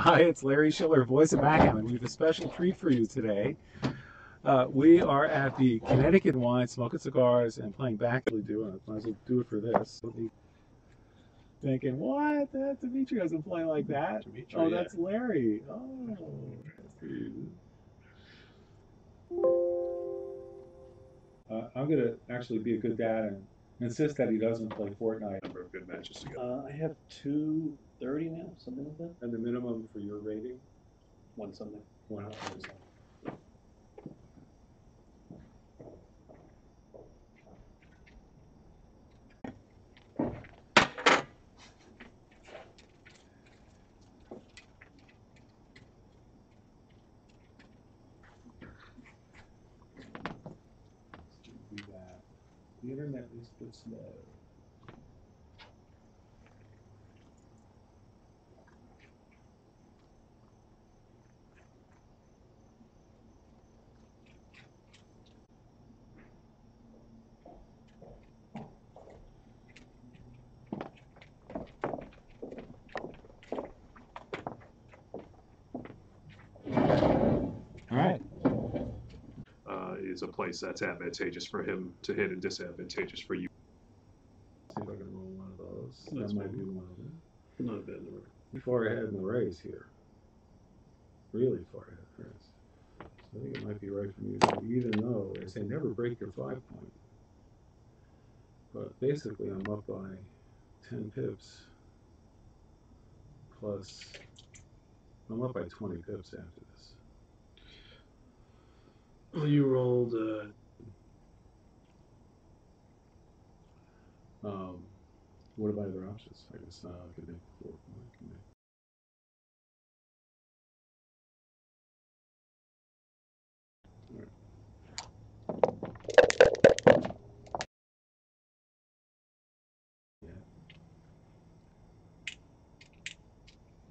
Hi, it's Larry Shiller, voice of backgammon. We have a special treat for you today. We are at the Connecticut Wine, smoking cigars and playing backgammon. Might as well do it for this. Thinking, what? That Dimitri doesn't play like that. Dimitri, oh, yeah. that's Larry. Oh, that's good. I'm going to actually be a good dad and insist that he doesn't play Fortnite. Number of good matches to go. I have 230 now, something like that. And the minimum for your rating? 1 something. 100. Do that. The internet is a bit slow. All right. Is a place that's advantageous for him to hit and disadvantageous for you. See if I can roll one of those. That's That might fine. be one of them. Not a bad number. You're far ahead in the race here. Really far ahead in the race. So I think it might be right for you to, even though they say never break your 5-point. But basically I'm up by 10 pips. Plus, I'm up by 20 pips after this. Well, you rolled. What are my other options? I guess I could make 4-point. All right. Yeah.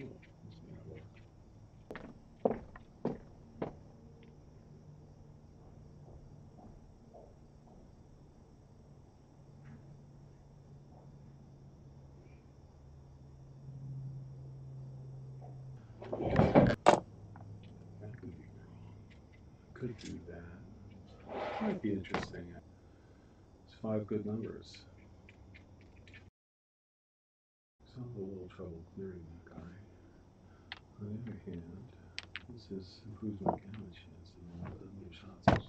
Oh, this may not work. That could be wrong. Could do that. Might be interesting. It's 5 good numbers. So I'm having a little trouble clearing that guy. On the other hand, this improves my gammon chance and all the many shots.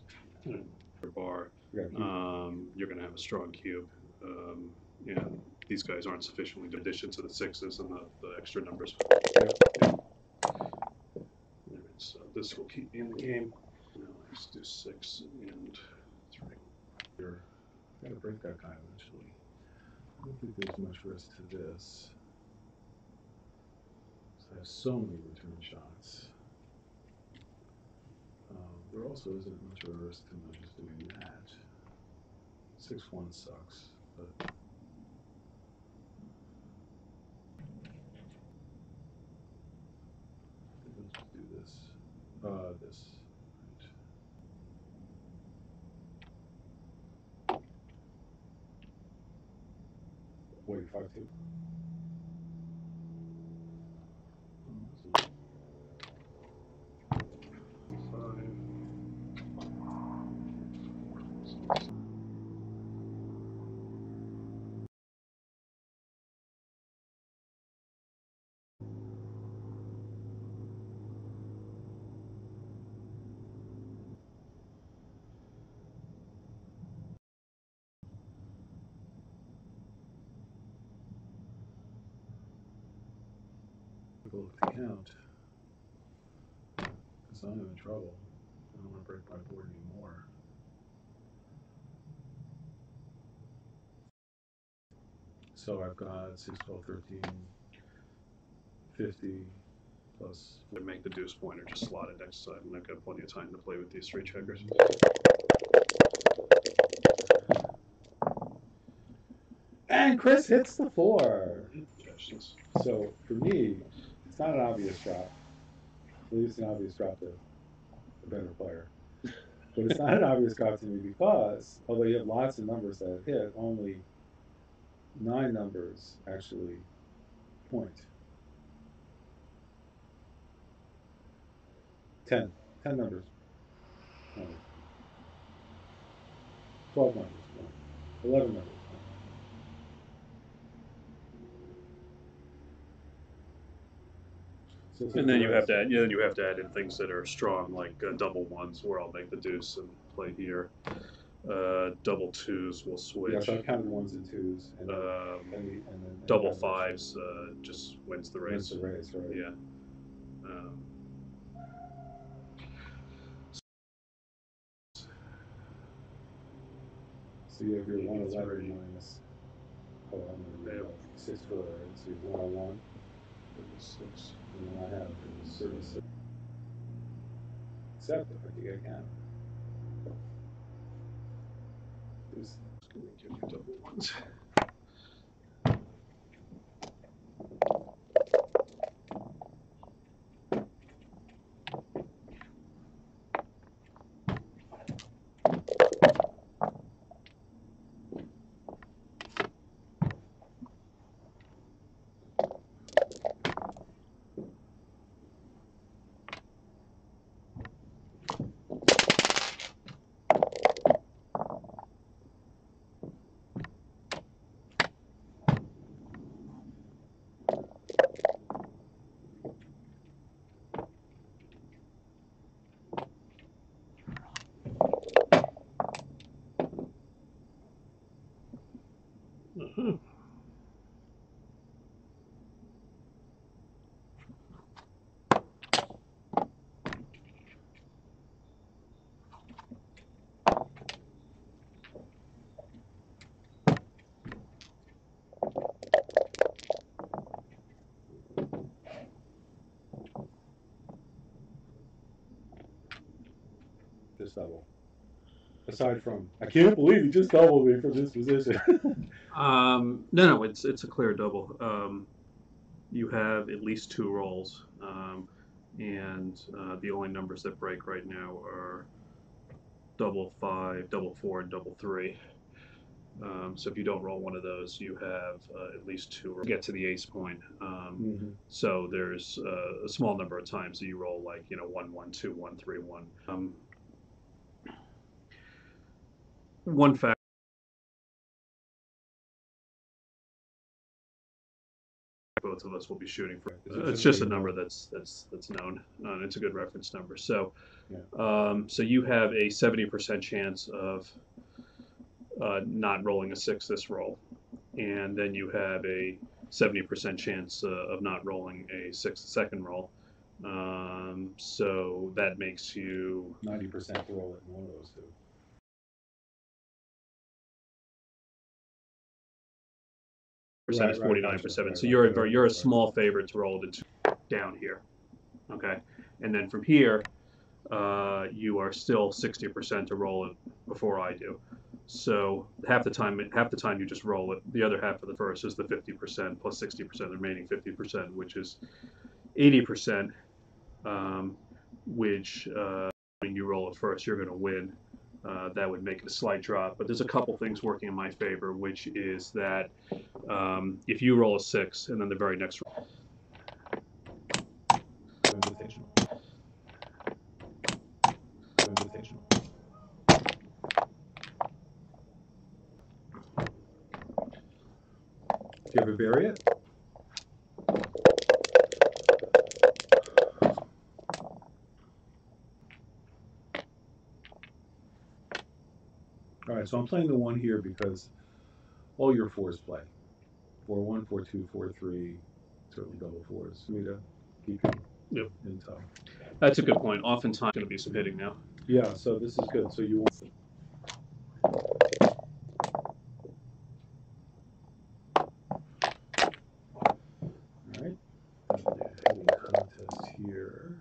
Your bar, you're going to have a strong cube. And these guys aren't sufficiently in addition to the 6s and the extra numbers. So this will keep me in the game. Now let's do 6 and 3. I've got to break that guy eventually. I don't think there's much risk to this. So I have so many return shots. There also isn't much of a risk to me just doing that. 6-1 sucks, but I think I'll just do this. This. Right. Wait, 5-2. Look at the count, because I'm in trouble. I don't want to break my board anymore. So I've got 6, 12, 13, 50 plus. To make the deuce pointer, just slot it next side, and I've got plenty of time to play with these 3 checkers. And Chris hits the 4. Suggestions. So for me, it's not an obvious drop. At least it's an obvious drop to a better player. But it's not an obvious drop to me because, although you have lots of numbers that hit, only 9 numbers actually point. 10. 10 numbers. 12 numbers. 11 numbers. So And then you have to add, yeah, then you have to add in things that are strong, like double ones, where I'll make the deuce and play here. Double twos will switch. Yeah, so I counted ones and twos. And then, double fives just wins the race. Wins the race, right? Yeah. So you have your 111 minus. Oh, I'm going to do 64, right? So you have 101. 36. And then I have 36. Except if I can count. Just gonna give you double ones. Just double. Aside from, I can't believe you just doubled me from this position. No, it's a clear double. You have at least 2 rolls, and the only numbers that break right now are double 5, double 4, and double 3. So if you don't roll one of those, you have at least 2 to get to the ace point. So there's a small number of times that you roll, like 1, 1, 2, 1, 3, 1. One fact. Both of us will be shooting for. It's just a number that's known. It's a good reference number. So, so you have a 70% chance of not rolling a 6 this roll, and then you have a 70% chance of not rolling a 6 the second roll. So that makes you 90% to roll it in one of those 2. Percent is 49%. So you're a small favorite to roll it down here. Okay, and then from here, you are still 60% to roll it before I do. So half the time you just roll it. The other half of the first is the 50% plus 60%, the remaining 50%, which is 80%. Which when you roll it first, you're going to win. That would make it a slight drop, but there's a couple things working in my favor, which is that if you roll a 6 and then the very next roll. Invitational. Do you ever bury it? All right, so I'm playing the 1 here because all your 4s play. 4-1, 4-2, 4-3, certainly double 4s. For me to keep you in tough. That's a good point. Oftentimes going to be some hitting now. Yeah, so this is good. So you want. All right. Hitting contest here.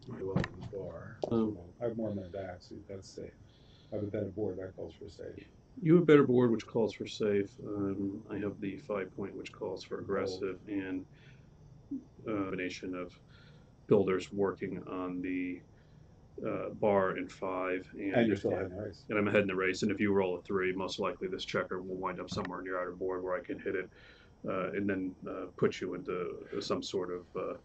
Very well from the bar. I have more on my back, so that's safe. I have a better board that calls for safe. You have a better board, which calls for safe. I have the 5-point, which calls for aggressive, and a combination of builders working on the bar in 5. And you're still ahead in the race. And I'm ahead in the race. And if you roll a 3, most likely this checker will wind up somewhere near outer board where I can hit it and then put you into some sort of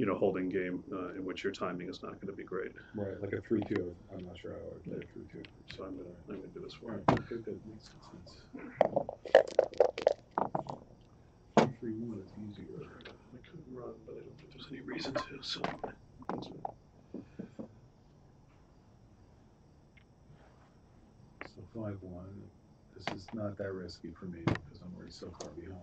holding game in which your timing is not going to be great. Right, like a 3-2. I'm not sure how I would play a 3-2. So I'm gonna do this for All you. right, good, good. Makes sense. 3-1 is easier. I could run, but I don't think there's any reason to. So. So 5-1. This is not that risky for me because I'm already so far behind.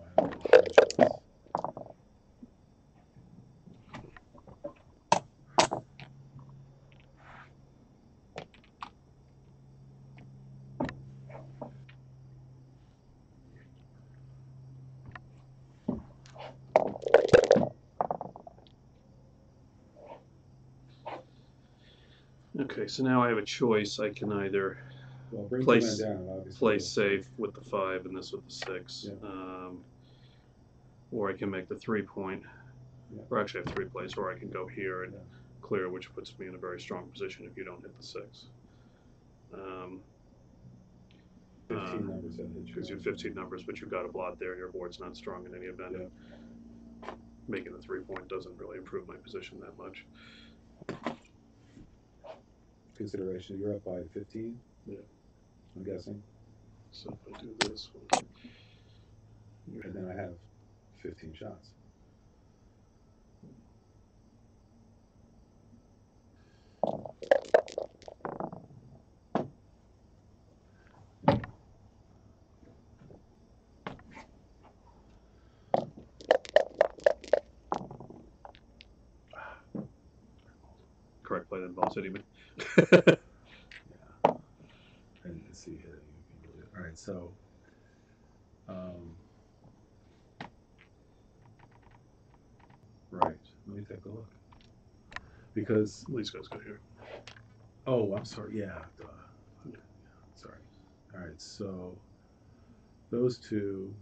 Okay, so now I have a choice. I can either play play safe with the 5 and this with the 6, Yeah. or I can make the 3-point. Yeah. Or actually, I have 3 plays, or I can go here and Yeah. clear, which puts me in a very strong position if you don't hit the 6. 15 numbers that hit you. Gives you 15 numbers, but you've got a blot there. Your board's not strong in any event. Yeah. Making the 3-point doesn't really improve my position that much. Consideration, you're up by 15? Yeah. I'm guessing. So if I do this one. And then I have 15 shots. Correct play that involves hitting me. Yeah. And see hitting. All right, so right. Let me take a look. Because These guys go here. oh, I'm sorry. Yeah. Yeah. Sorry. All right. So those two,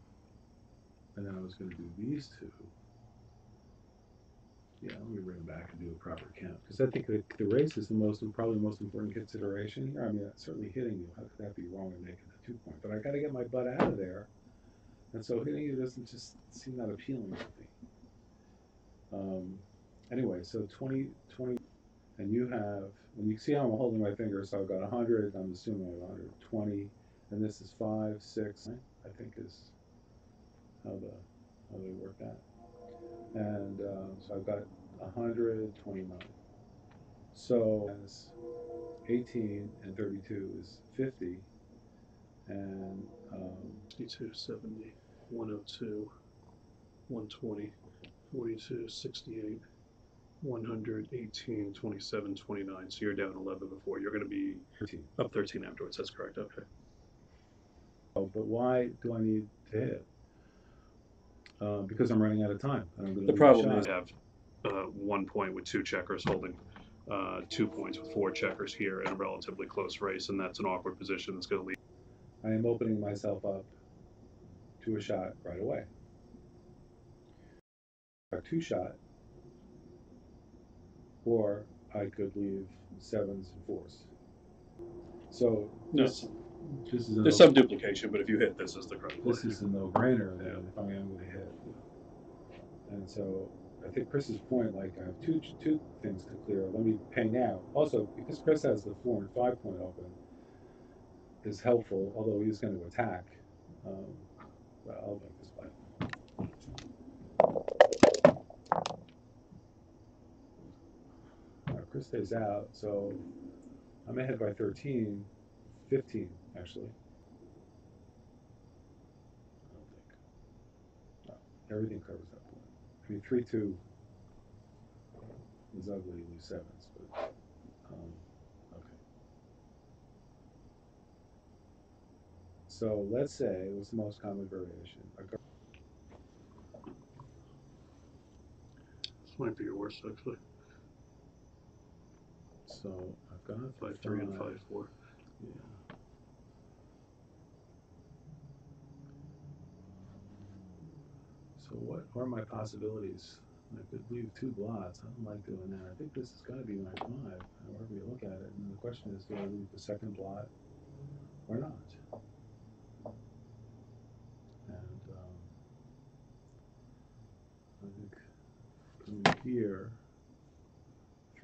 and then I was going to do these two. Yeah, let me bring them back and do a proper count because I think the race is probably the most important consideration here. I mean, certainly hitting you. How could that be wrong in making the 2-point? But I got to get my butt out of there, and so hitting you doesn't just seem that appealing to me. Anyway, so 20, and you have, and you see how I'm holding my finger, so I've got 100, I'm assuming I have 120, and this is 5, 6, I think is how they work that. And so I've got 129. So as 18 and 32 is 50, and 52, 70, 102, 120, 42, 68, 118, 27, 29. So you're down 11 before. You're going to be 13. Up 13 afterwards. That's correct. Okay. Oh, but why do I need to hit? Because I'm running out of time. And I'm The problem is I have 1 point with 2 checkers holding 2 points with 4 checkers here in a relatively close race, and that's an awkward position that's going to lead. I am opening myself up to a shot right away. A 2-shot, or I could leave 7s and 4s. So No, this is there's some duplication, but if you hit, this is the correct play. This is a no-brainer then if I am going to hit. And so I think Chris's point, like I have two things to clear. Let me pay now. Also, because Chris has the 4 and 5 point open, is helpful. Although he's going to attack. But I'll make this play. Now Chris stays out, so I'm ahead by 13, 15 actually. I don't think. No, everything covers that point. I mean, 3-2 is ugly, you lose 7s, but okay. So let's say, what's the most common variation? This might be your worst, actually. So I've got 5-3 and 5-4. Yeah. So what are my possibilities? I could leave 2 blots. I don't like doing that. I think this has got to be my 5, however you look at it. And the question is, do I leave the second blot or not? And I think coming here,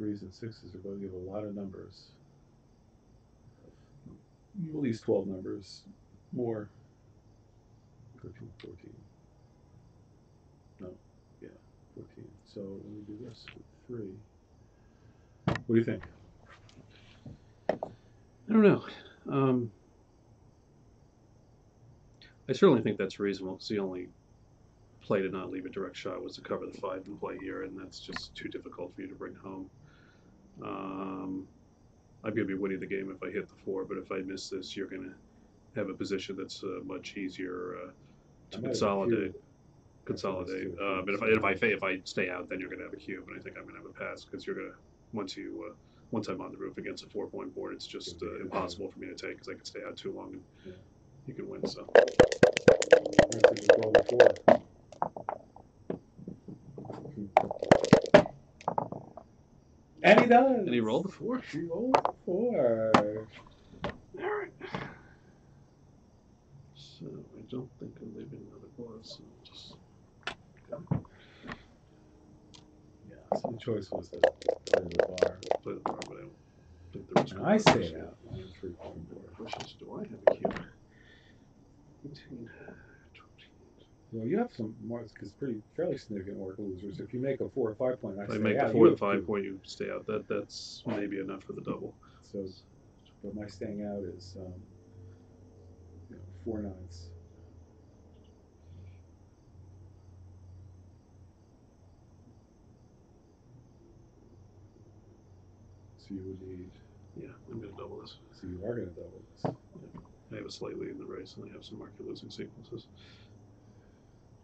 3s and 6s are going to give a lot of numbers. At least 12 numbers. More. 13, 14. No, yeah, 14. So let me do this with 3. What do you think? I don't know. I certainly think that's reasonable because the only play to not leave a direct shot was to cover the 5 and play here, and that's just too difficult for you to bring home. I'm going to be winning the game if I hit the 4, but if I miss this, you're going to have a position that's much easier to consolidate. And if I stay out, then you're going to have a cube, and I think I'm going to have a pass because you're going to once I'm on the roof against a 4-point board, it's just impossible for me to take because I can stay out too long and you can win. So. And he does. And he rolled the 4. He rolled the 4. All right. So I don't think I'm leaving another glove. So just. Yeah. So the choice was to play the bar. Play the bar, but I don't think there was. And I stayed out on the 3-point board. Questions? Do I have a cube? 18. Well, you have some more, because fairly significant work losers. If you make a 4 or 5 point, I make the 4 or 5 point, you stay out. That's maybe enough for the double. So, but my staying out is 4 9s. So you would need. Yeah, I'm going to double this. So you are going to double this. Yeah. I have a slight lead in the race, and I have some market losing sequences.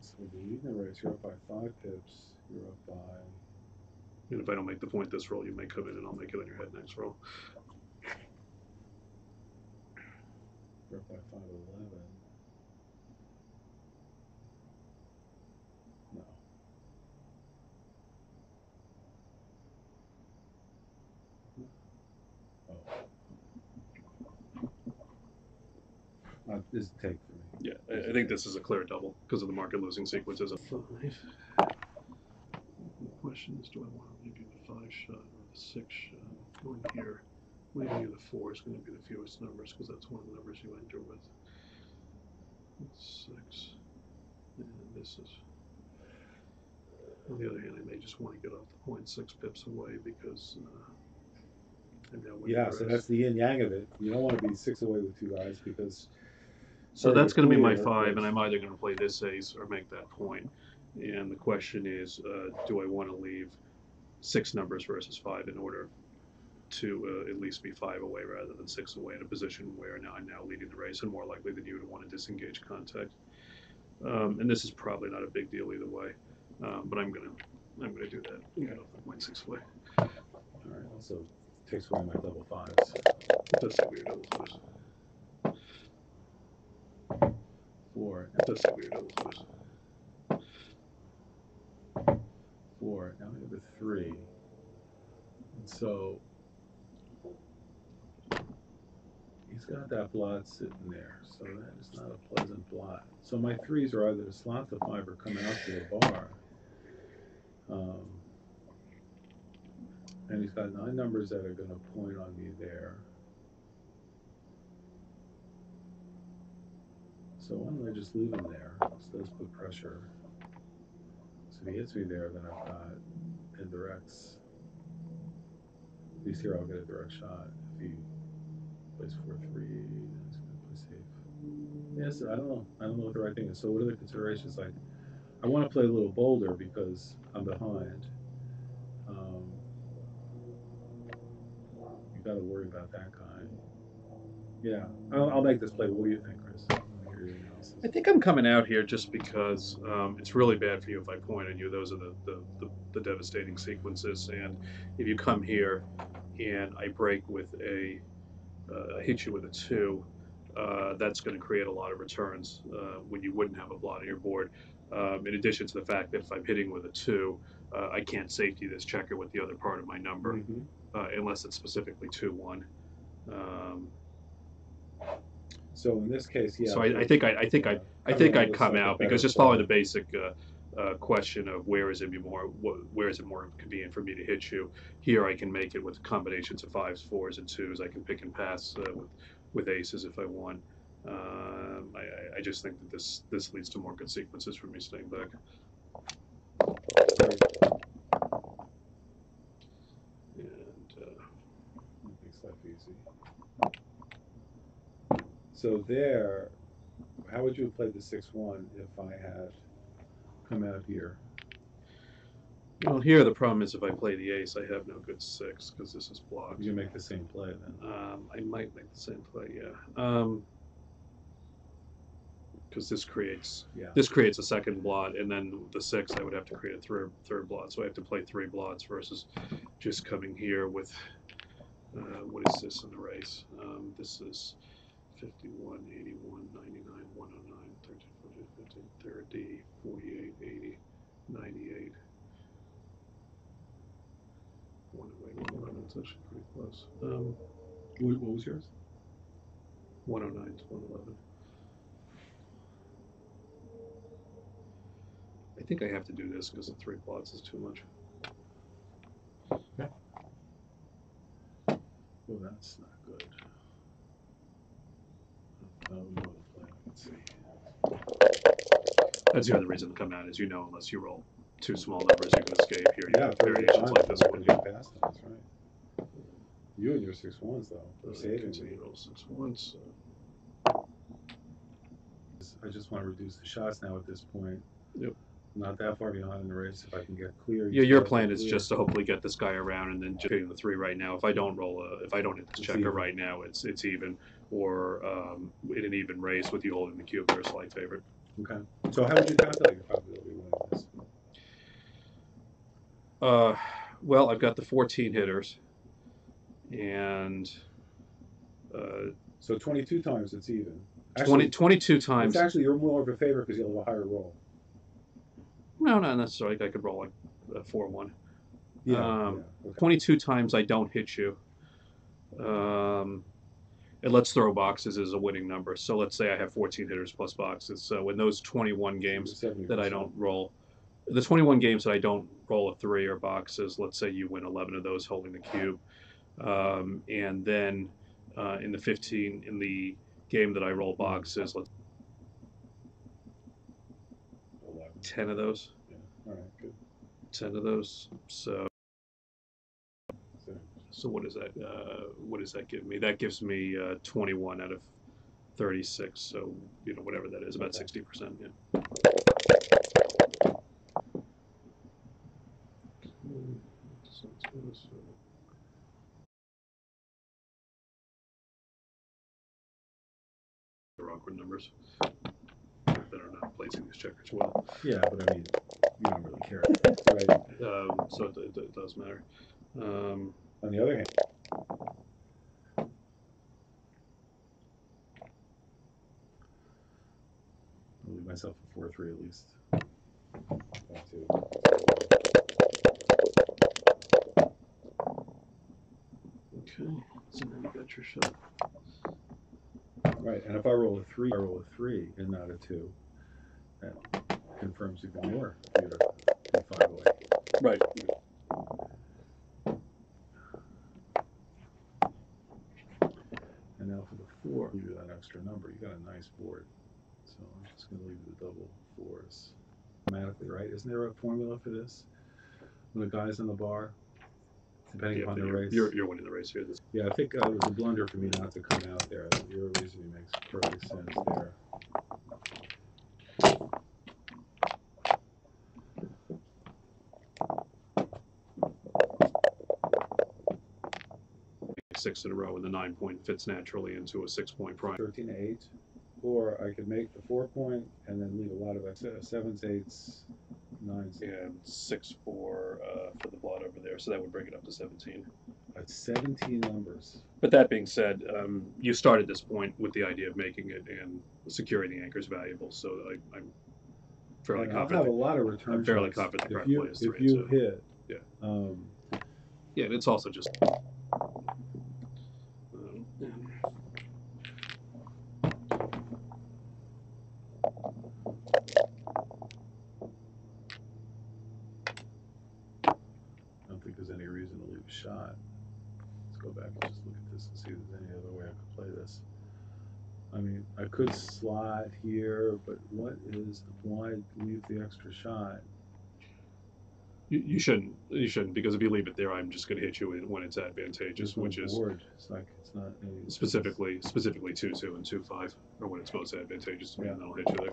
So the lead in the race, you're up by 5 pips. You're up by. And if I don't make the point this roll, you may come in and I'll make it on your head next roll. You're up by 5-11. No. Oh. This is a take for me. Yeah, I think this is a clear double because of the market losing sequences of 5. The question is, do I want to leave you the 5 shot or the 6 shot? Going here, leaving you the 4 is going to be the fewest numbers because that's one of the numbers you enter with. That's 6. And this is. On the other hand, I may just want to get off the point 6 pips away because I'm now winning. Yeah, so that's the yin yang of it. You don't want to be 6 away with 2 guys because. So that's going to be my 5, and I'm either going to play this ace or make that point. And the question is, do I want to leave 6 numbers versus 5 in order to at least be 5 away rather than 6 away in a position where now I'm leading the race and more likely than you to want to disengage contact. And this is probably not a big deal either way, but I'm gonna do that. Get off the point 6 away. All right. Also takes away my double 5s. That's a weird double 5s. 4. That's a weird double 5s. 4. Now we have a 3. And so he's got that blot sitting there. So that is not a pleasant blot. So my 3s are either to slot the 5 or come out to the bar. And he's got 9 numbers that are going to point on me there. So why don't I just leave him there? So let's put pressure. So if he hits me there, then I've got indirects. At least here I'll get a direct shot. If he plays 4-3, he's going to play safe. Yes, I don't know. I don't know what the right thing is. So what are the considerations? Like, I want to play a little bolder because I'm behind. You got to worry about that guy. Yeah, I'll make this play. What do you think, Chris? I think I'm coming out here just because it's really bad for you if I point on you. Those are the devastating sequences. And if you come here and I break with hit you with a 2, that's going to create a lot of returns when you wouldn't have a blot on your board. In addition to the fact that if I'm hitting with a 2, I can't safety this checker with the other part of my number unless it's specifically 2-1. So in this case, yeah. So I think I'd come out because just following the basic question of where is it more convenient for me to hit you. Here I can make it with combinations of 5s, 4s, and 2s. I can pick and pass with aces if I want. I just think that this leads to more good sequences for me staying back. And makes life easy. So there, how would you have played the 6-1 if I had come out here? Well, here the problem is if I play the ace, I have no good 6 because this is blocked. You make the same play then. I might make the same play, yeah. Because this creates a second blot, and then the 6 I would have to create a third blot. So I have to play 3 blots versus just coming here with what is this in the race? This is 51, 81, 99, 109, 13, 14, 15, 30, 48, 80, 98. One away, 111. It's actually pretty close. What was yours? 109 to 111. I think I have to do this because the 3 plots is too much. Okay. Well, that's not good. Let's see. That's the other reason to come out is unless you roll 2 small numbers, you can escape here. You have variations like this one. Get past them, that's right. You and your 6-1s though. We're saving. So you roll 6-1s. I just want to reduce the shots now at this point. Yep. Not that far behind in the race. If I can get clear. Yeah, your plan is just to hopefully get this guy around and then just hitting the 3 right now. If I don't hit this checker right now, it's even, or in an even race with you holding the cube, they're a slight favorite. Okay. So how would you calculate your probability of winning this? Well, I've got the 14 hitters, and so 22 times it's even. Actually, 22 times. It's actually you're more of a favorite because you'll have a higher roll. No, not necessarily. I could roll like a 4-1. Yeah. Okay. 22 times I don't hit you. And let's throw boxes as a winning number. So let's say I have 14 hitters plus boxes. So in those 21 games that I don't roll, the 21 games that I don't roll a 3 or boxes, let's say you win 11 of those holding the cube. And then in the game that I roll boxes, let's 10 of those. Yeah. All right, good. 10 of those. So what does that give me? That gives me 21 out of 36. So whatever that is, about 60%. Yeah. They're awkward numbers that are not placing these checkers well. Yeah, but I mean, you don't really care, right? So it does matter. On the other hand, I'll leave myself a 4-3 at least. Okay, so now you got your shot. Right, and if I roll a 3, and not a 2. That confirms even more for you to be 5 away. Right. And now for the 4, you do that extra number. You got a nice board. So I'm just going to leave you the double 4s. Automatically, right? Isn't there a formula for this? When a guy's in the bar, depending upon the race. You're winning the race here. Yeah, I think it was a blunder for me not to come out there. Your reasoning makes perfect sense there. 6 in a row, and the 9-point fits naturally into a 6-point prime. 13-8, or I could make the 4-point and then leave a lot of 7s, 8s, 9s. And 6-4 for the blot over there, so that would bring it up to 17. That's 17 numbers. But that being said, you started this point with the idea of making it and securing the anchors valuable, so I'm fairly confident. I'll have a lot of return. I'm fairly confident the correct play is 3. If you hit, yeah. Yeah, and it's also just. shot. Let's go back and just look at this and see if there's any other way I could play this. I mean, I could slot here, but why leave the extra shot? You shouldn't. You shouldn't, because if you leave it there, I'm just going to hit you when it's advantageous, which is board. It's like it's not any, specifically 2-2 and 2-5, or when it's most advantageous to me, and then I'll hit you there.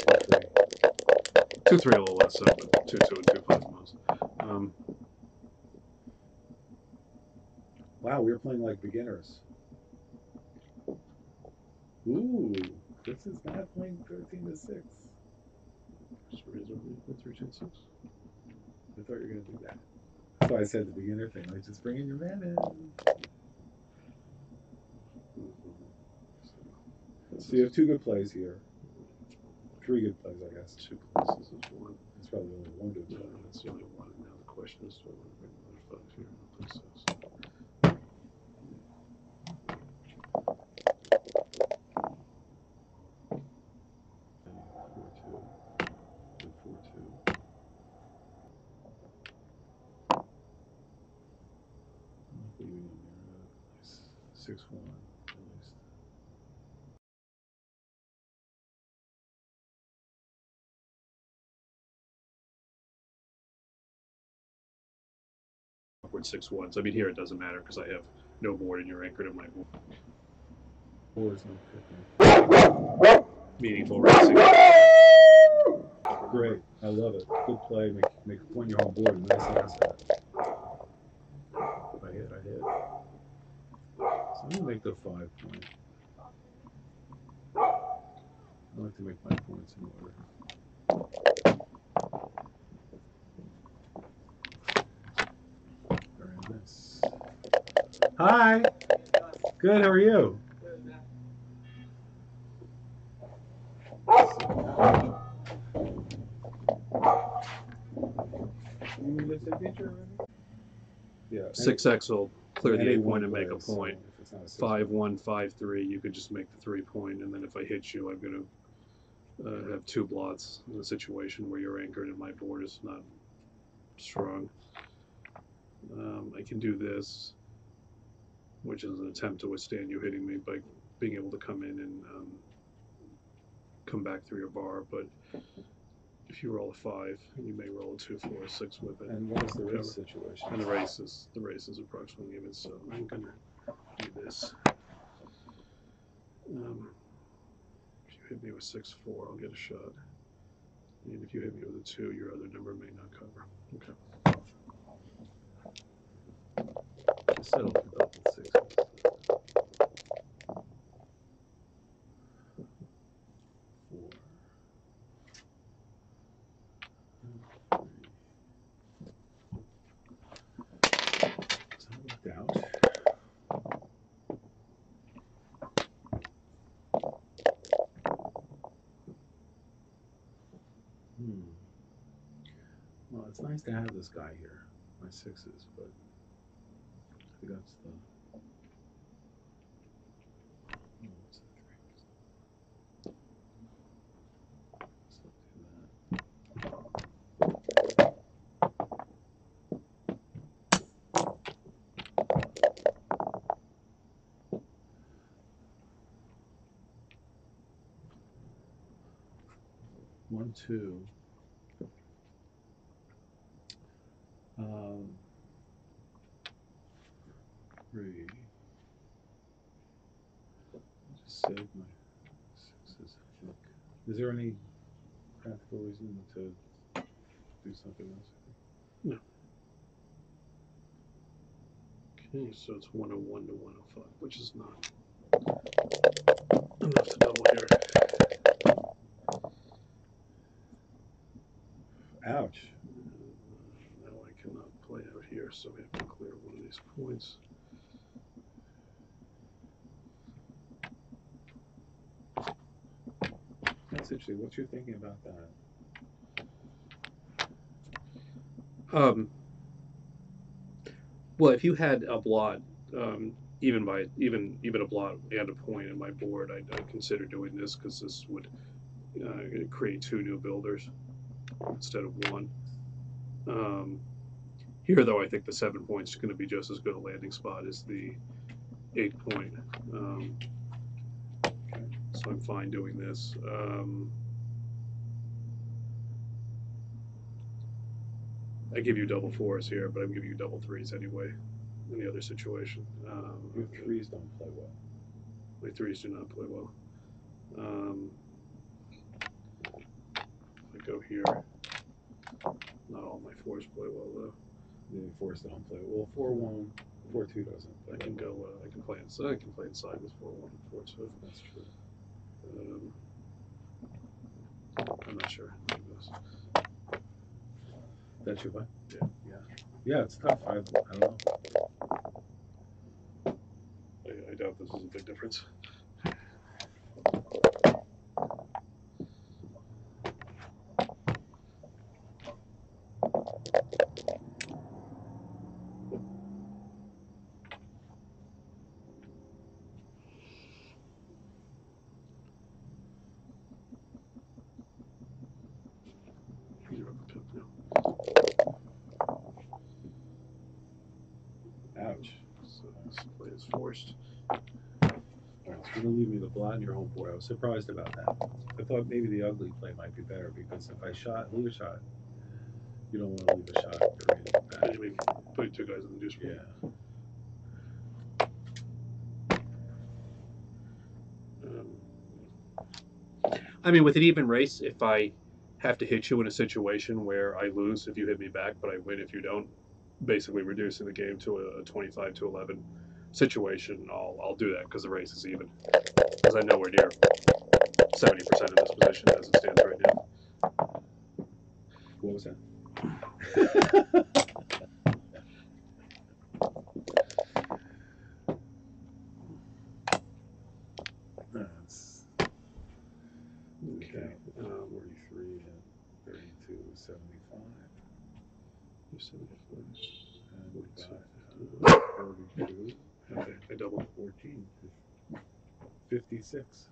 2-3 a little less so, but 2-2 and 2-5 most. Wow, we were playing like beginners. Ooh, this is not playing 13-6. Just raise over 3-10-6. I thought you were going to do that. That's why I said the beginner thing. Like, just bring in your man in. So you have two good plays here. Three good plays, I guess. Two places is one. It's probably only one good play. That's the only one. And now the question is, do I want to bring another 5 here? I don't think so. Leaving in there, 6-1 at least. Awkward 6-1s. I mean, here it doesn't matter because I have no board and you're anchored in my board. Board's not picking. Meaningful racing. Great, I love it. Good play. Make a point in your home board. Nice asset. If I hit, I hit. So I'm gonna make the 5 point. I like to make my points in order. Very nice. Hi. Good. How are you? Yeah. 6x will clear the 8 point and make a plays, point. So if it's 5-1, 5-3, you could just make the 3 point, and then if I hit you, I'm going to have 2 blots in a situation where you're anchored and my board is not strong. I can do this, which is an attempt to withstand you hitting me by being able to come in and come back through your bar, but if you roll a 5, you may roll a 2, 4, 6 with it. And what is the race situation? And the race is approximately even, so I'm going to do this. If you hit me with 6-4, I'll get a shot. And if you hit me with a 2, your other number may not cover. Okay. Just settle for double 6. 4. 3. Doubt. Well, it's nice to have this guy here, my 6s, but I think that's the. What's the 3? So do that. 1, 2. 3. Just save my 6s, I think. Is there any practical reason to do something else? No. Okay, so it's 101 to 105, which is not enough to double here. Ouch. Now I cannot play out here, so we have to clear one of these points. That's interesting. What you're thinking about that? Well, if you had a blot, even a blot and a point in my board, I'd consider doing this because this would create 2 new builders instead of 1. Here, though, I think the 7 points is going to be just as good a landing spot as the 8 point. So I'm fine doing this. I give you double fours here, but I'm giving you double threes anyway in the other situation. Your threes don't play well. My threes do not play well. I go here. Not all my fours play well though. The fours don't play well. 4-1, 4-2 doesn't play. I can go. I can play inside. I can play inside with 4-1 and 4-2. That's true. I'm not sure. That's your play? Yeah. Yeah, it's tough. I don't know. I doubt this is a big difference. Ouch. So this play is forced. All right, it's going to leave me the blot in your home board. I was surprised about that. I thought maybe the ugly play might be better because if I leave a shot, you don't want to leave a shot created back. Anyway, putting two guys in the deuce. Yeah. I mean, with an even race, if I have to hit you in a situation where I lose if you hit me back, but I win if you don't, basically reducing the game to a 25-11 situation, I'll do that because the race is even. Because I'm nowhere near 70% in this position as it stands right now. What was that? That's okay. 43 and 32, 75. You're 74. And we got 42. Okay, I doubled. 14. 56.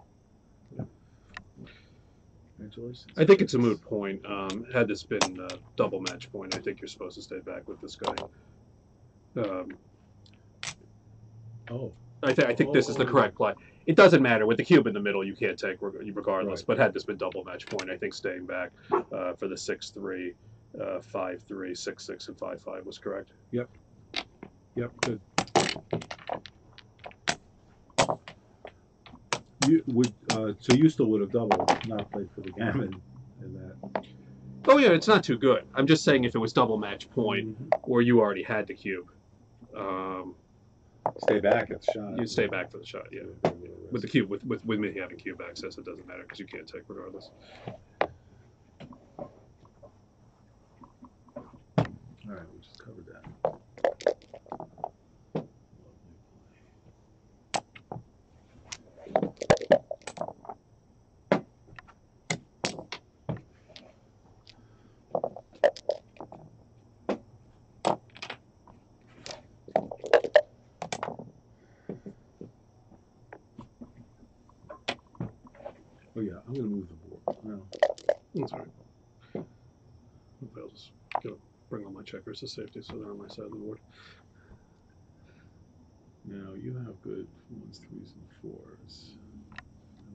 Congratulations. I think it's a moot point. Had this been a double match point, I think you're supposed to stay back with this guy. I think this is the correct play. It doesn't matter. With the cube in the middle, you can't take regardless. Right. But had this been double match point, I think staying back for the 6-3, 5-3, 6-6, and 5-5 was correct. Yep. Yep. Good. You would so you still would have doubled, not played for the gammon in that. Oh yeah, it's not too good. I'm just saying if it was double match point, or you already had the cube. Stay back at the shot. You stay back for the shot, yeah. With the cube, with me having cube access, it doesn't matter because you can't take regardless. All right, we just covered that. Oh yeah, I'm gonna move the board. No. That's all right. I'll just bring all my checkers to safety so they're on my side of the board. Now you have good 1s, 3s, and 4s. I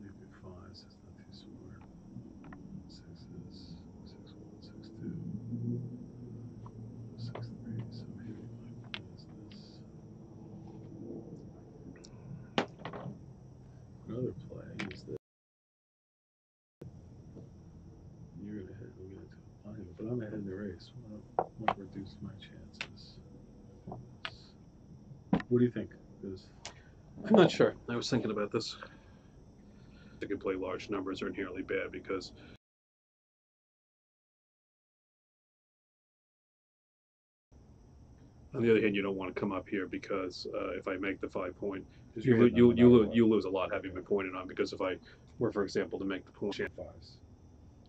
leave you 5s. That's not too smart. 6s, 6-1, 6-2, 6-3. So maybe my plan is this. Another play is this. You're gonna hit. We're gonna do it, but I'm ahead in the race. I want to reduce my chances. What do you think? I'm not sure. I was thinking about this. I can play large numbers are inherently bad because on the other hand, you don't want to come up here because if I make the 5 point, you lose a lot having been pointed on. Because if I were, for example, to make the point, 5s.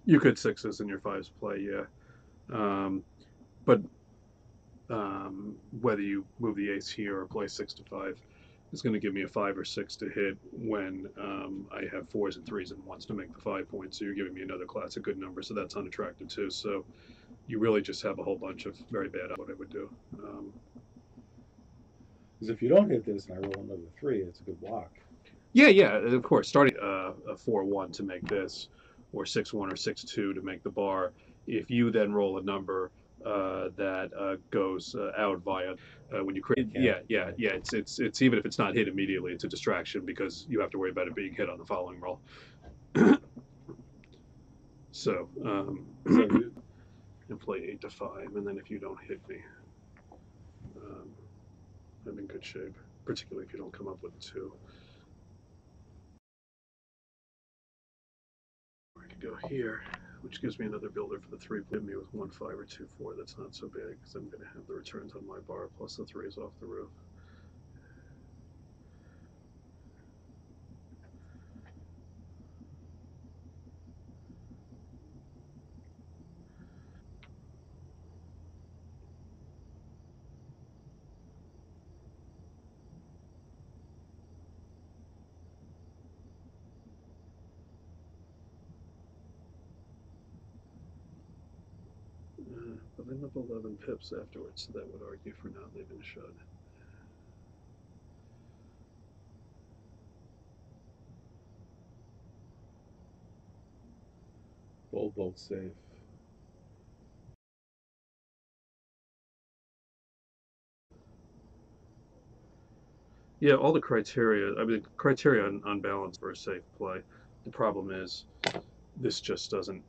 You could 6s in your 5s play, yeah. But whether you move the ace here or play 6-5 is going to give me a 5 or 6 to hit when I have 4s and 3s and 1s to make the 5 points. So you're giving me another class of good numbers, so that's unattractive too. So you really just have a whole bunch of very bad what I would do. Because if you don't hit this and I roll another 3, it's a good block. Yeah, of course. Starting a 4-1 to make this, or 6-1 or 6-2 to make the bar. If you then roll a number that goes out via when you create, yeah. It's even if it's not hit immediately, it's a distraction because you have to worry about it being hit on the following roll. So, and play 8 to 5, and then if you don't hit me, I'm in good shape. Particularly if you don't come up with a 2. I could go here, which gives me another builder for the 3. Leave me with 1, 5, or 2, 4. That's not so bad because I'm going to have the returns on my bar plus the 3s off the roof. But I'm up 11 pips afterwards, so that would argue for not leaving a shot. Both safe. Yeah, all the criteria, I mean, criteria on balance for a safe play. The problem is this just doesn't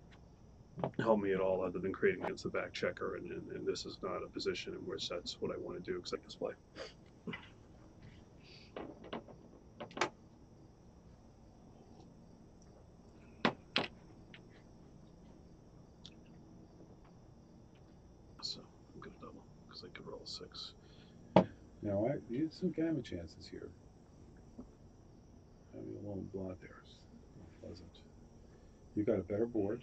help me at all other than creating against the back checker, and this is not a position in which that's what I want to do because I can play. So I'm going to double because I could roll a 6. Now, you have some gamma chances here. Having a lone blot there is unpleasant. You've got a better board.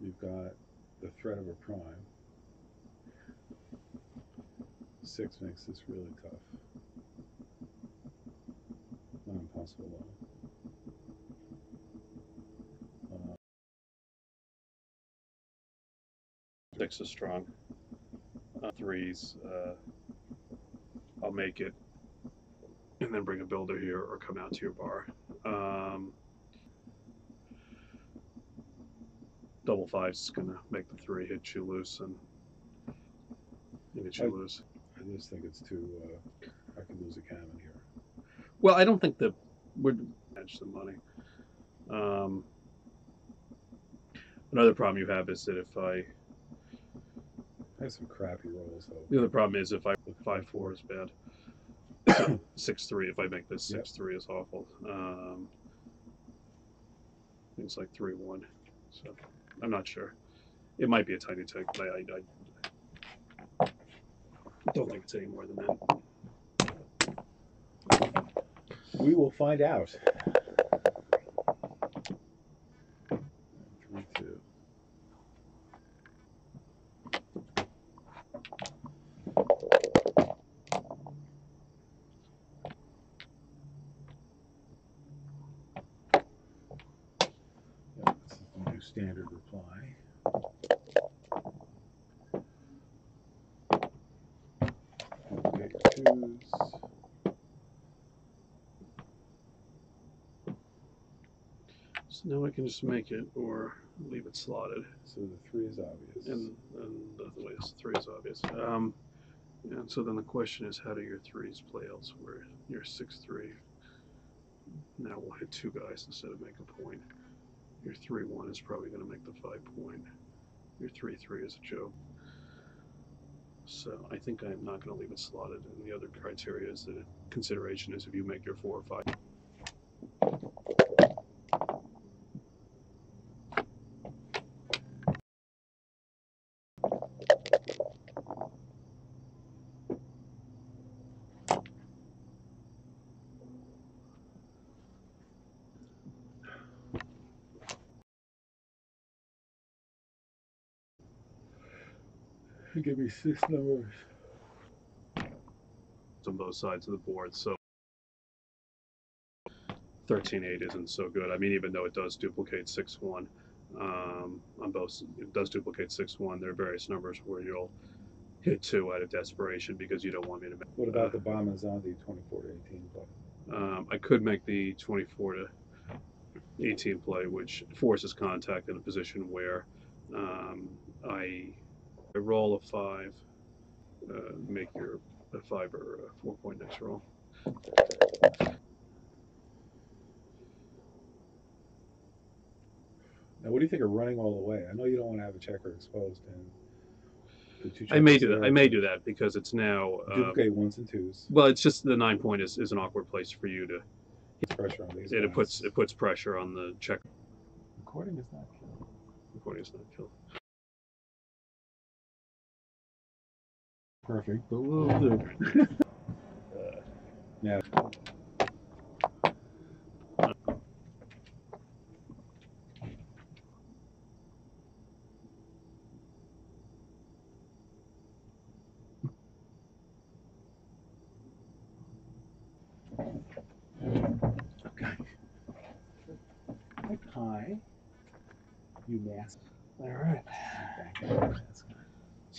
You've got the threat of a prime. 6 makes this really tough. Not impossible though. 6 is strong. 3s, I'll make it, and then bring a builder here or come out to your bar. Double 5's is going to make the 3 hit you loose and hit you loose. I just think it's too. I could lose a cannon here. Well, I don't think that would match the money. Another problem you have is that if I have some crappy rolls though. The other problem is if I 5-4 is bad. 6-3. If I make this 6-3 is awful. Things like 3-1. So I'm not sure. It might be a tiny take, but I don't think it's any more than that. We will find out. 3-2. This is the new standard reply. Okay, 2s. So now I can just make it or leave it slotted. So the 3 is obvious. And the 3 is obvious. And so then the question is, how do your 3s play elsewhere? Your 6-3. Now we'll hit 2 guys instead of make a point. Your 3-1 is probably going to make the 5 point. Your 3-3 is a joke. So I think I'm not going to leave it slotted. And the other criteria is that consideration is if you make your 4 or 5. Give me 6 numbers. On both sides of the board, so 13-8 isn't so good. I mean, even though it does duplicate 6-1, on both. It does duplicate 6-1. There are various numbers where you'll hit 2 out of desperation because you don't want me to make. What about the Bomazandi 24 to 18 play? I could make the 24 to 18 play, which forces contact in a position where I roll a 5, make your a 5 or a 4-point next roll. Now, what do you think of running all the way? I know you don't want to have a checker exposed, and the two I may checkers do that. there, I may do that because it's now. duplicate 1s and 2s. Well, it's just the 9-point is an awkward place for you to. Pressure on these. It puts pressure on the check. Recording is not killed. Recording is not killed. Perfect, but we'll do. Yeah. Okay. Hi. You mask. All right. That's good.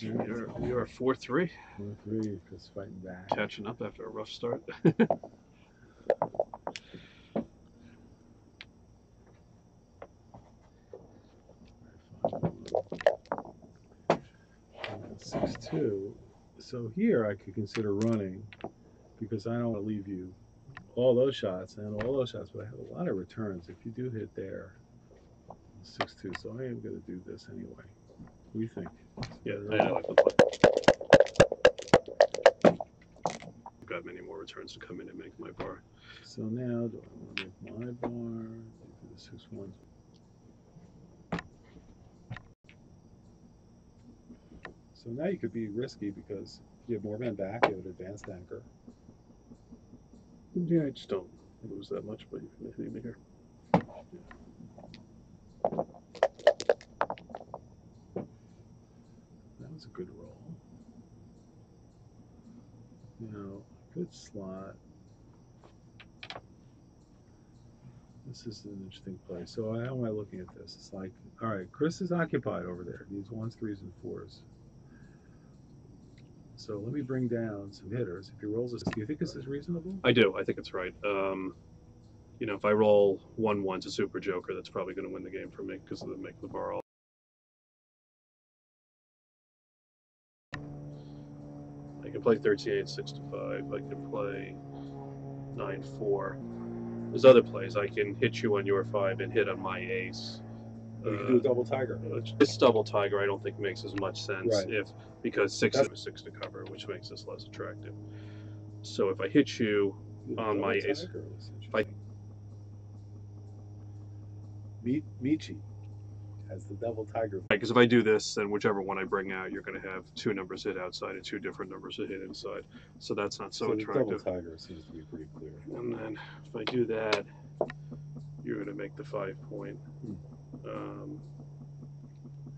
You're 4-3. 4-3 because fighting back. Catching up after a rough start. 6-2. So here I could consider running because I don't want to leave you all those shots and all those shots, but I have a lot of returns. If you do hit there, 6-2. So I am going to do this anyway. What do you think? Yeah, I like the play. I've got many more returns to come in and make my bar. So now, do I want to make my bar? Do the 6-1. So now you could be risky because you have more men back, you have an advanced anchor. Yeah, I just don't lose that much, but you can leave me here. That was a good roll. Now, good slot. This is an interesting play. So how am I looking at this? It's like, all right, Chris is occupied over there. These 1s, 3s, and 4s. So let me bring down some hitters. If he rolls this, do you think this is reasonable? I do. I think it's right. You know, if I roll 1-1 to Super Joker, that's probably going to win the game for me because it'll make the bar all. I can play 13-8, 6-5. I can play 9-4. There's other plays. I can hit you on your 5 and hit on my ace. You can do a double tiger. This double tiger I don't think makes as much sense Right. because 6 to cover, which makes this less attractive. So if I hit you on my ace, if I Michi has the double tiger. Because if I do this, then whichever one I bring out, you're going to have 2 numbers hit outside and 2 different numbers hit inside. So that's not so attractive. The double tiger seems to be pretty clear. And then if I do that, you're going to make the 5-point.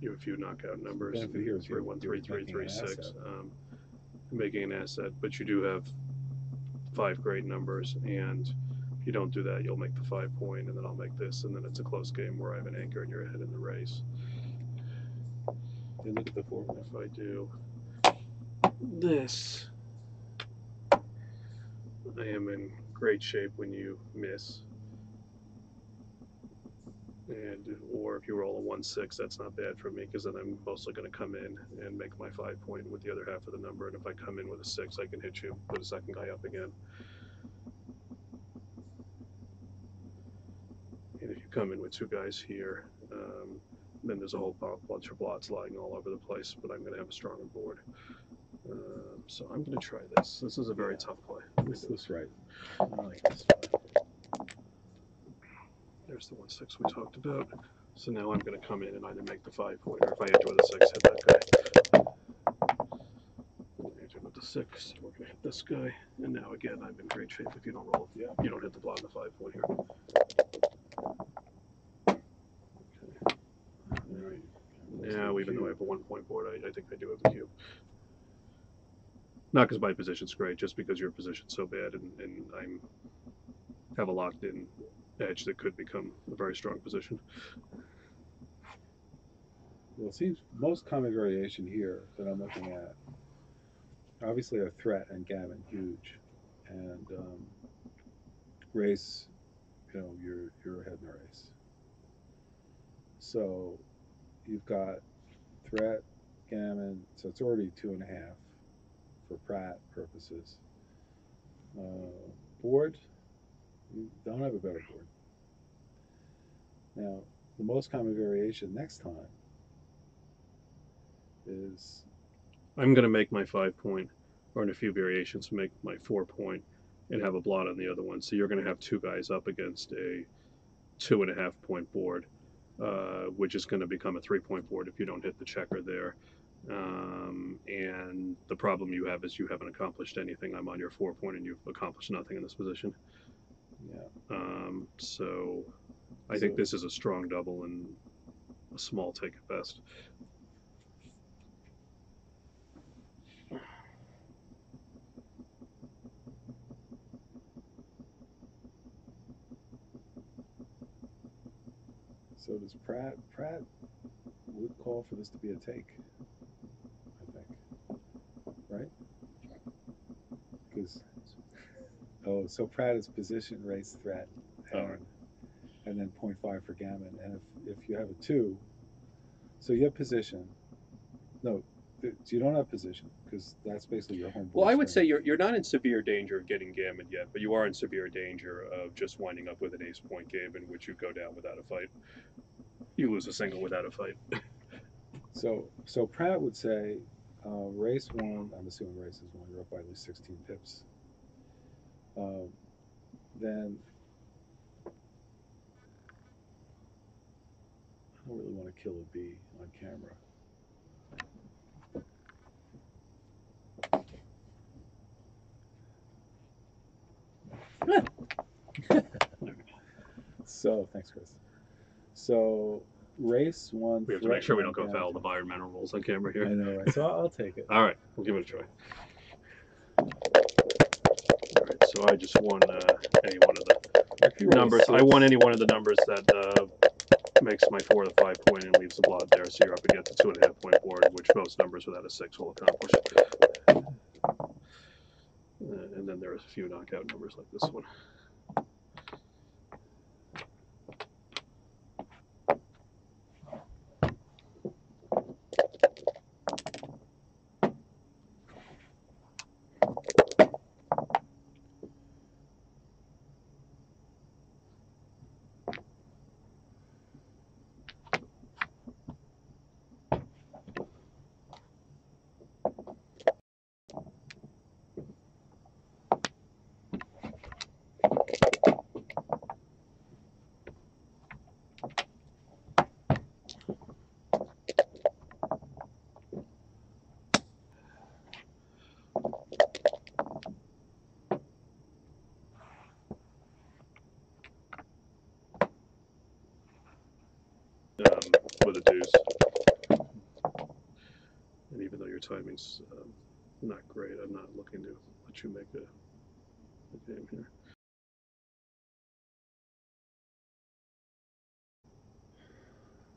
You have a few knockout numbers. 3-1, 3-3, 3-6. Making an asset, but you do have 5 great numbers, and if you don't do that, you'll make the 5-point, and then I'll make this, and then it's a close game where I have an anchor and you're ahead in the race. And look at the 4. If I do this, I am in great shape when you miss. Or if you roll a 1-6, that's not bad for me because then I'm mostly going to come in and make my 5-point with the other half of the number. And if I come in with a 6, I can hit you, put a second guy up again. And if you come in with 2 guys here, then there's a whole bunch of blots lying all over the place, but I'm going to have a stronger board. So I'm going to try this. This is a very tough play. This looks right. I like this. There's the 1-6 we talked about. So now I'm going to come in and either make the 5-point, or if I enter with a 6, hit that guy. Enter with the 6, we're going to hit this guy. And now again, I'm in great shape if you don't roll. Yeah, you don't hit the blot on the 5-point here. Okay. Now, even though I have a 1-point board, I think I do have a cube. Not because my position's great, just because your position's so bad, and I'm have a locked-in edge that could become a very strong position. well, it seems most common variation here that I'm looking at, obviously are threat and gammon huge, and race, you know, you're ahead in the race. So you've got threat, gammon, so it's already 2.5 for Pratt purposes. Board, you don't have a better board. Now, the most common variation next time is, I'm going to make my 5-point, or in a few variations, make my 4-point, and have a blot on the other one. So you're going to have two guys up against a 2.5-point board, which is going to become a 3-point board if you don't hit the checker there. And the problem you have is you haven't accomplished anything. I'm on your 4-point, and you've accomplished nothing in this position. yeah. So I think this is a strong double and a small take at best. So does Pratt would call for this to be a take, I think, right? Because, oh, so Pratt is position, race, threat, and then 0.5 for gammon. And if you have a 2, so you have position. No, so you don't have position because that's basically your home board. Well, I would say you're not in severe danger of getting gammon yet, but you are in severe danger of just winding up with an ace-point game in which you go down without a fight. You lose a single without a fight. So Pratt would say, race 1, I'm assuming race is 1, you're up by at least 16 pips. Then I don't really want to kill a bee on camera. So thanks, Chris. So race 1. We have to make sure we don't go foul of the environmental rules on camera here. I know, right? So I'll take it. All right, we'll give it a try. All right, so I just won any one of the numbers. I won any one of the numbers that makes my 4 the 5-point and leaves the blot there. So you're up against a 2.5-point board, which most numbers without a 6 will accomplish. And then there's a few knockout numbers like this one. With a deuce. And even though your timing's not great, I'm not looking to let you make a game here.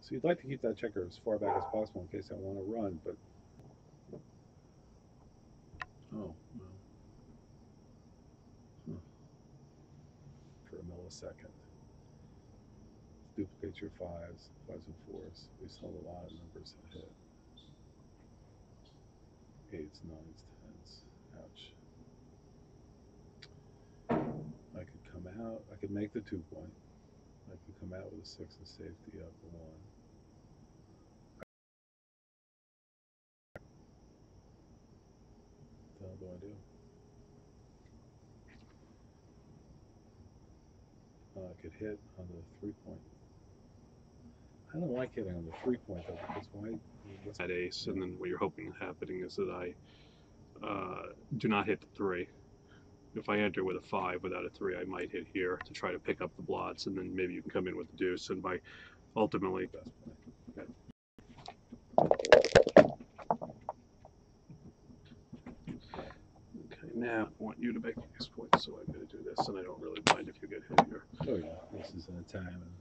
So you'd like to keep that checker as far back as possible in case I want to run, but oh, well. For a millisecond. Duplicate your 5s and 4s. We still have a lot of numbers to hit. 8s, 9s, 10s. Ouch. I could come out. I could make the 2-point. I could come out with a 6 and safety up a 1. What the hell do I do? I could hit on the 3-point. I don't like hitting on the 3-point though, because why? At ace, and then what you're hoping happening is that I do not hit the 3. If I enter with a 5 without a 3, I might hit here to try to pick up the blots, and then maybe you can come in with the deuce, and by ultimately. Okay. Okay, now I want you to make these points, so I'm going to do this, and I don't really mind if you get hit here. Oh yeah, this is an Italian.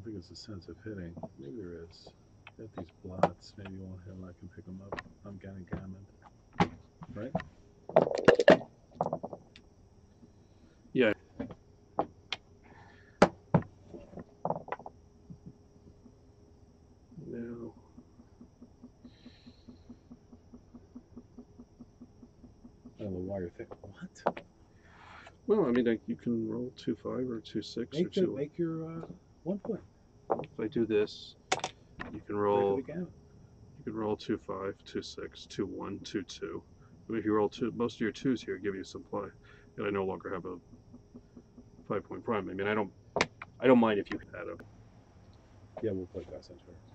think it's a sense of hitting. Maybe there is. At these blots, maybe you won't hit them. I can pick them up. I'm getting gammon. Right? Yeah. No. I don't know why you're thinking, what? Well, I mean, like, you can roll 2-5 or 2-6 or 2. Make your 1 point. If I do this, you can roll. You can roll 2-5, 2-6, 2-1, 2-2. If you roll most of your 2s here give you some play, and I no longer have a 5-point prime. I mean, I don't mind if you had a. Yeah, we'll play Gus and Turks.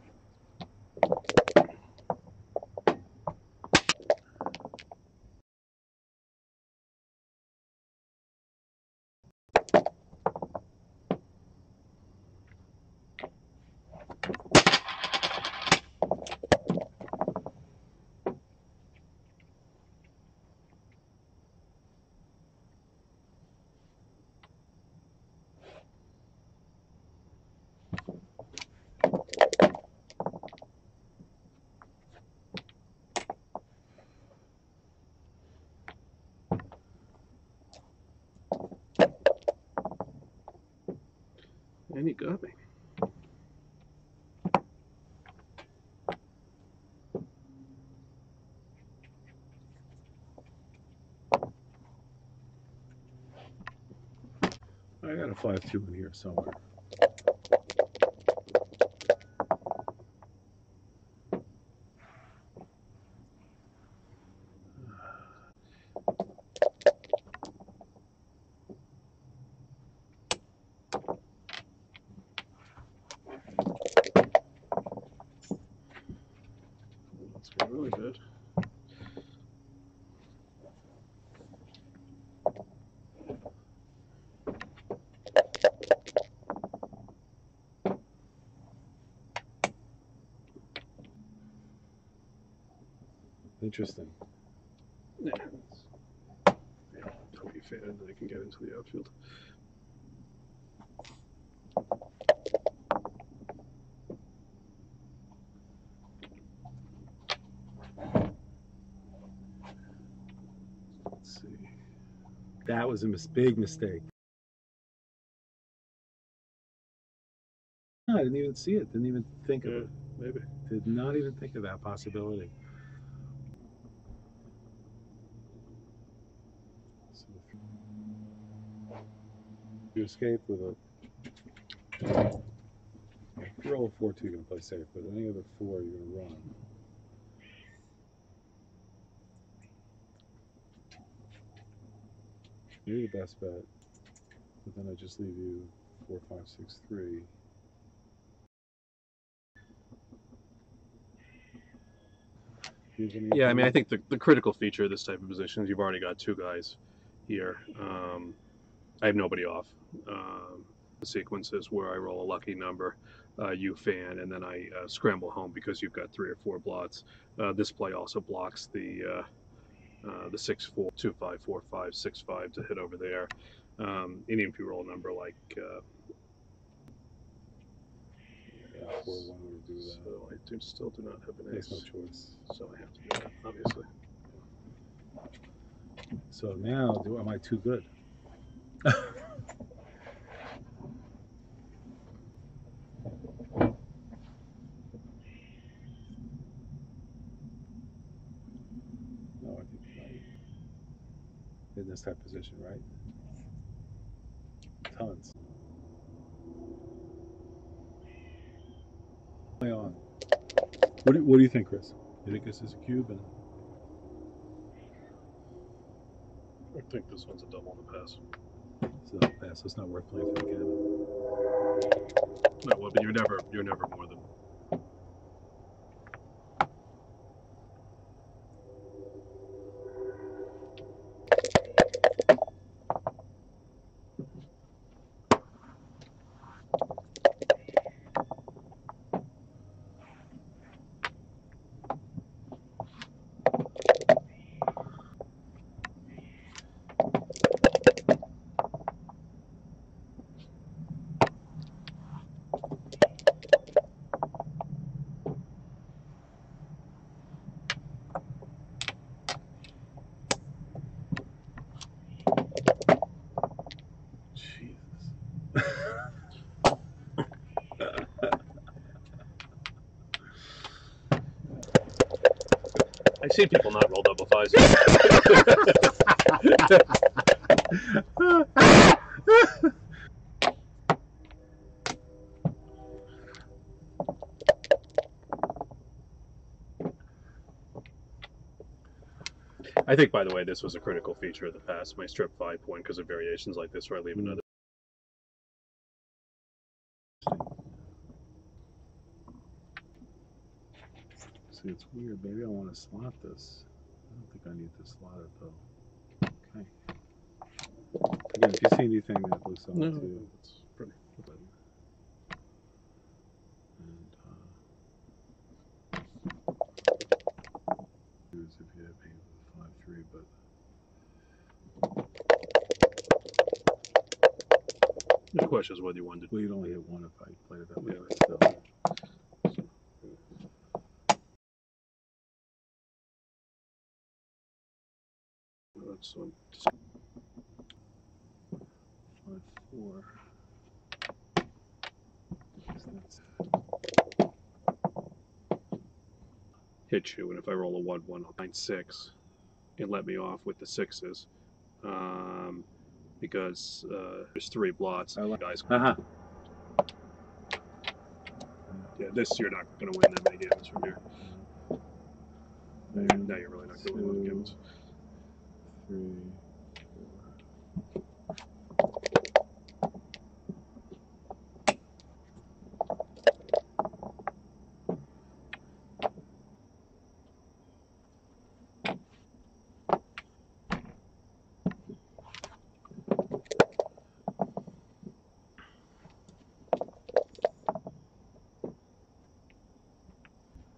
And he got me. I got a 5-2 in here somewhere. That's really good. Interesting. Yeah. Hope you fan, and I can get into the outfield. Let's see. That was a big mistake. I didn't even see it. Didn't even think of it. Maybe. Did not even think of that possibility. So you escape with a. If you roll a 4-2, you're going to play safe, but any other 4, you're going to run. You're the best bet, but then I just leave you 4, 5, 6, 3. Yeah, I mean, I think the critical feature of this type of position is you've already got 2 guys here. I have nobody off. The sequence is where I roll a lucky number, you fan, and then I scramble home because you've got 3 or 4 blots. This play also blocks the 6-4, 2-5, 4-5, 6-5 to hit over there. Even if you roll a number like. 4-1 would do that. So I still do not have an ace. There's no choice. So I have to do that, obviously. So now, am I too good? No, I think in this type of position, right? Tons. Play on. What do you think, Chris? You think this is a cube? And I think this one's a double on the pass. it's not a pass, so it's not worth playing for the gammon. No, well, but you're never more than. I've seen people not roll double fives. I think, by the way, this was a critical feature of the past, my strip 5 point, because of variations like this where I leave another. See, it's weird. Maybe I want to slot this. I don't think I need to slot it though. Okay. Again, if you see anything that looks odd too, It's pretty. And if you have maybe 5-3, but The question is whether you wanted to. well, you'd only hit one if I played it that way. Yeah. But still. So, 5-4. hit you, and if I roll a 1-1, I'll 9-6 and let me off with the sixes. Because there's 3 blots. Guys. Yeah, this you're not going to win that many games from here. Now you're really not going to win a lot of games. 3, 4.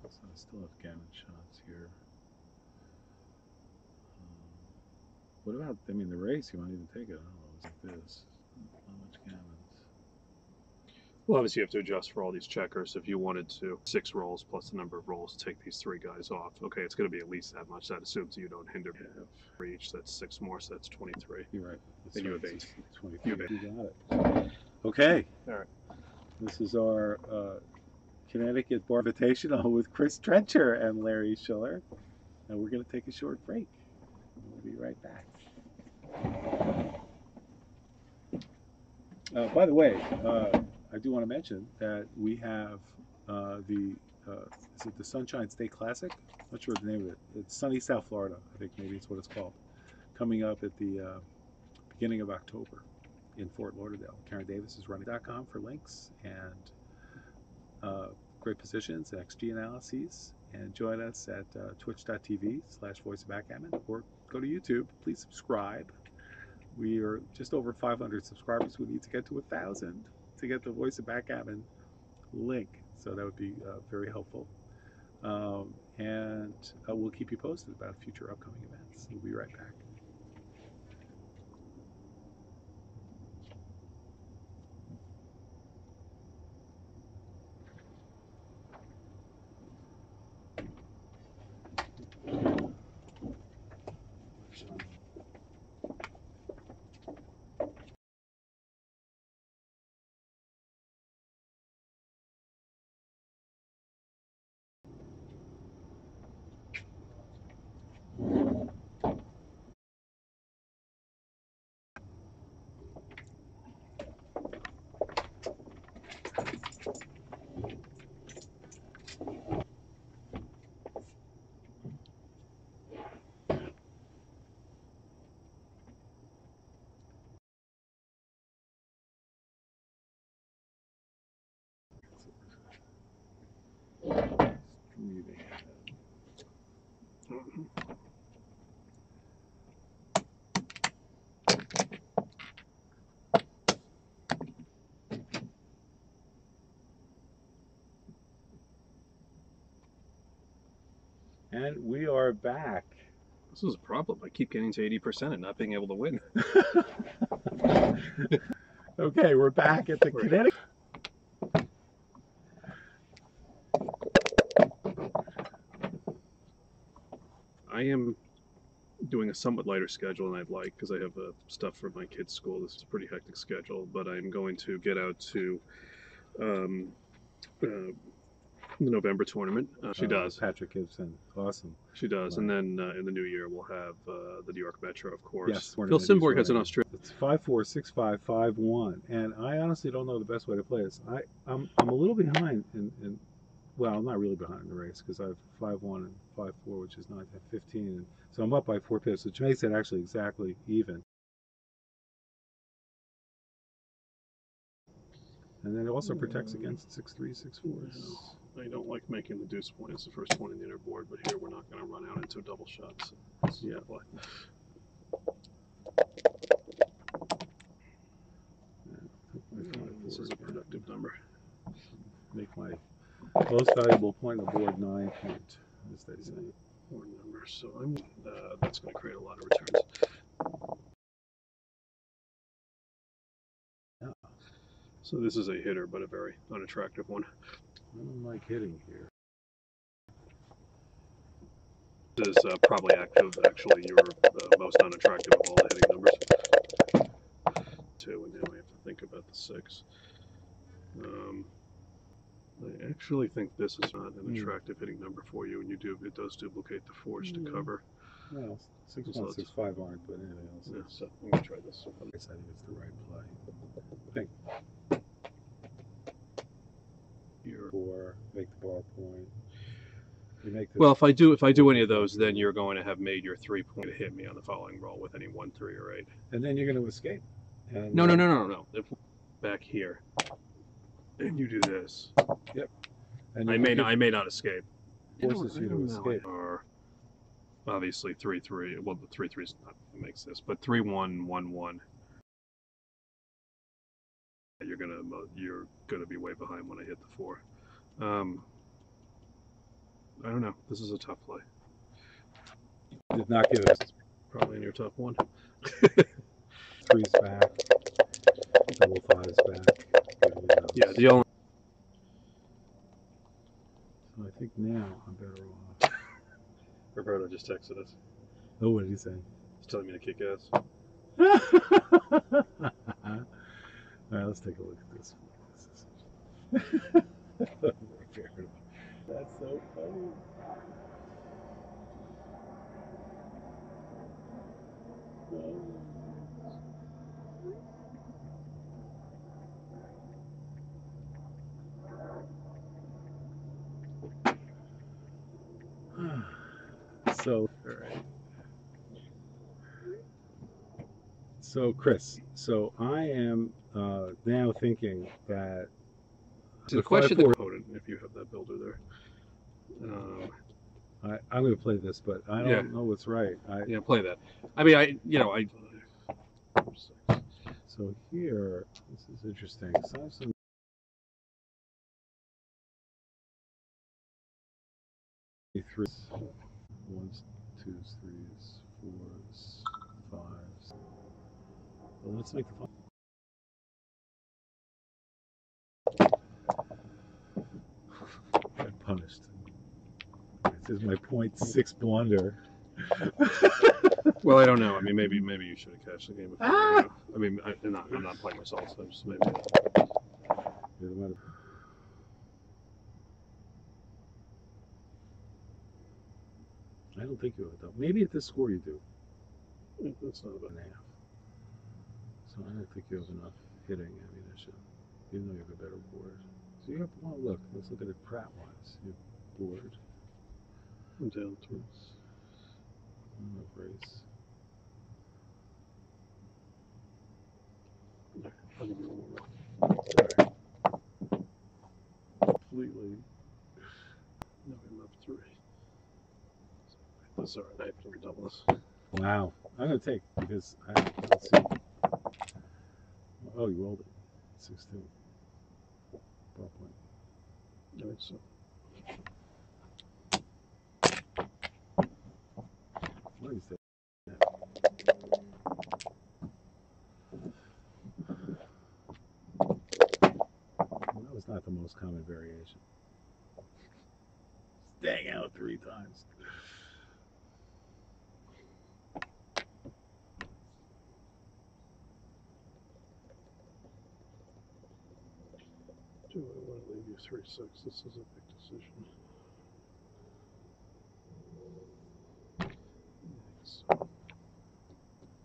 So I still have gammon shots here. What about, I mean, the race, you might even take it. I don't know, it's like this. Not much gammons. Well, obviously you have to adjust for all these checkers. If you wanted to 6 rolls plus the number of rolls, take these 3 guys off. Okay, it's going to be at least that much. That assumes you don't hinder for each. That's 6 more, so that's 23. You're right. And you have 8. 23. You have 8. You got it. Okay. All right. This is our Connecticut Bar Invitational with Chris Trencher and Larry Shiller. And we're going to take a short break. We'll be right back. By the way, I do want to mention that we have is it the Sunshine State Classic? I'm not sure the name of it. It's sunny South Florida, I think maybe it's what it's called. Coming up at the beginning of October in Fort Lauderdale. Karen Davis is running.com for links and great positions and XG analyses. And join us at twitch.tv/voiceofbackgammon or go to YouTube. Please subscribe. We are just over 500 subscribers. We need to get to 1,000 to get the Voice of Backgammon link. So that would be very helpful. And we'll keep you posted about future upcoming events. We'll be right back. And we are back. This is a problem. I keep getting to 80% and not being able to win. Okay, we're back at the Connecticut. I am doing a somewhat lighter schedule than I'd like because I have stuff for my kids' school. This is a pretty hectic schedule, but I'm going to get out to the November tournament. She does. Patrick Gibson. Awesome. She does. Right. And then in the new year, we'll have the New York Metro, of course. Yes. Phil Simborg has an Australia. It's 5-4, 6-5, 5-1. And I honestly don't know the best way to play this. I'm a little behind in well, I'm not really behind in the race because I have 5-1 and 5-4, which is 9, 15. And so I'm up by 4 pips, which makes it actually exactly even. And then it also protects against 6-3, 6-4s. I don't like making the deuce point. It's the first point in the inner board, but here we're not going to run out into double shots. Yeah, well. This is a productive number. Make my most valuable point on the board 9 point, as they say. Board number. So that's going to create a lot of returns. Yeah. So this is a hitter, but a very unattractive one. I don't like hitting here. This is probably actually your most unattractive of all the hitting numbers. 2, and now we have to think about the 6. I actually think this is not an attractive hitting number for you, and it does duplicate the 4s to cover. Well, 6-1, 6-5 aren't, but anything else. Yeah, so I'm going to try this. I think it's the right play. Here, 4, make the ball point. You make well, if I do any of those, then you're going to have made your 3-point to hit me on the following roll with any 1, 3, or 8. And then you're going to escape. And, No. If back here, and you do this. Yep. And I may not escape. Forces you to escape. Or obviously 3-3. Well, the 3-3 is not what makes this, but 3-1, 1-1. You're gonna be way behind when I hit the 4. I don't know. This is a tough play. Did not give us. Probably in your top 1. 3's back. Double 5's back. Yeah, the only. So I think now I'm better off. Roberto just texted us. Oh, what did he say? He's telling me to kick ass. All right, let's take a look at this. That's so funny. So, all right. So, Chris, so I am now thinking that the question to the opponent, if you have that builder there. I'm going to play this, but I don't know what's right. Yeah, play that. I mean, So here, this is interesting. So I have some. Threes, 1s, 2s, 3s, 4s, 5s. Well, let's make the fun. I'm punished. This is my .6 blunder. Well, I don't know. I mean, maybe you should have cashed the game before. I mean, I'm not playing myself, so just maybe. I don't think you have though. Maybe at this score you do. That's not about an half. So I don't think you have enough hitting ammunition, even though you have a better board. So you have. Well, look. Let's look at it Pratt-wise. You have board. I'm down towards. Race. I'll give you one more. Completely. No, I'm up 3. That's all right. I have to redouble this. Wow. I'm going to take because let's see. Oh, you rolled it. 6-2. Ball point. I think so. What do you say? Well, that was not the most common variation. Staying out 3 times. Do I want to leave you 3-6? This is a big decision. position.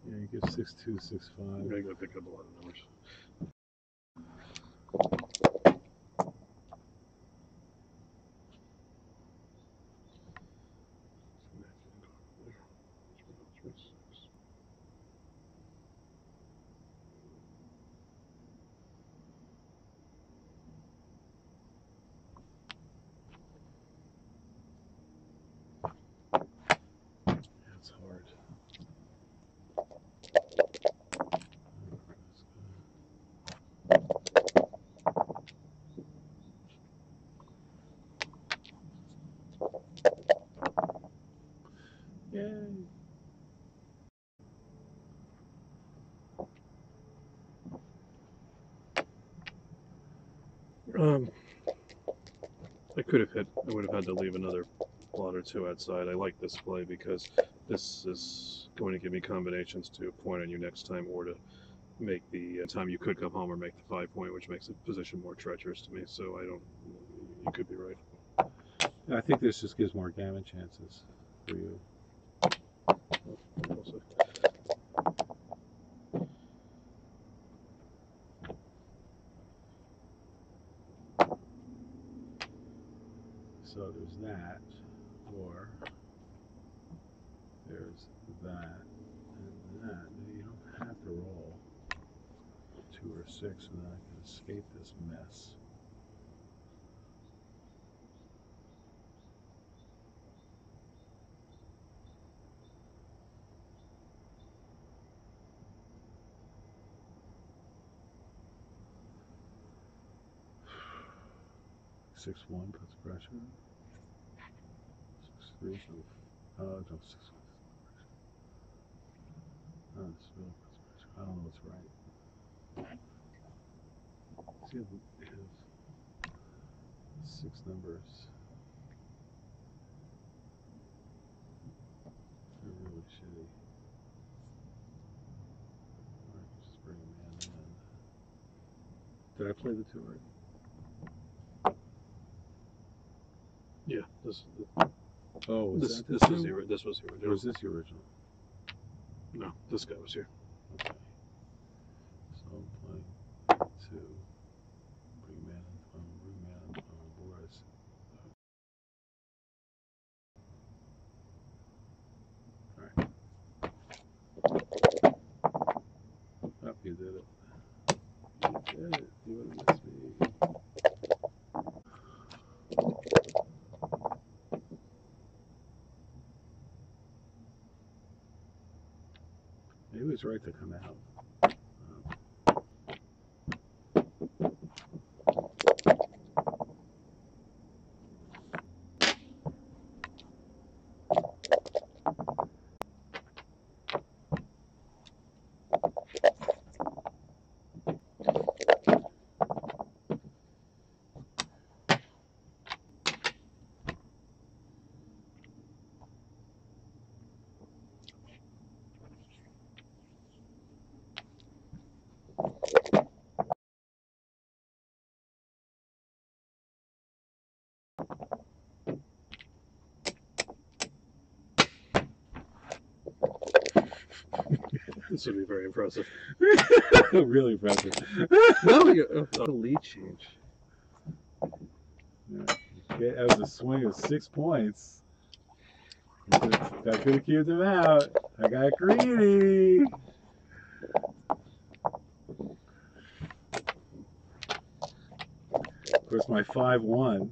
Yeah, you get 6'2", 6'5". I'm gonna pick up a lot of numbers. That's hard. Yay. I could have hit. I would have had to leave another blot or two outside. I like this play because this is going to give me combinations to point on you next time, or to make the time you could come home, or make the 5-point, which makes the position more treacherous to me. So I don't. You could be right. I think this just gives more gammon chances for you. We'll see. So there's that, or there's that, and that. You don't have to roll 2 or 6, and then I can escape this mess. Six one puts pressure. 6-3, no, 6-1. Oh, this really puts pressure. I don't know what's right. See, it has 6 numbers. They're really shitty. Alright, just bring a man in. Did I play the 2 right? Yeah. This. Oh, was This. that the This 2? was the. This was the Or original. was this the original? No, this guy was here. Okay. So I'm playing 2. Bring man in. Bring man on Boris. Alright. Oh, you did it. You did it. You would have missed me. He was right to come out. This would be very impressive. Really impressive. No, a lead change. Yeah. That was a swing of 6 points. That could have cubed him out. I got greedy. Of course, my 5-1.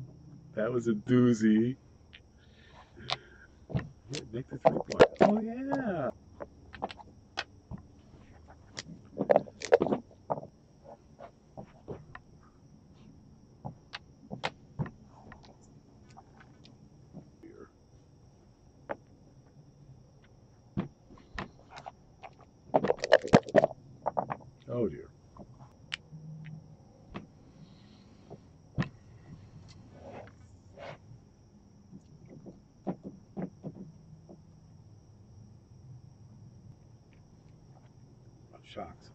That was a doozy. Yeah, make the 3-point. Oh, yeah. Oh, dear. I'm shocked.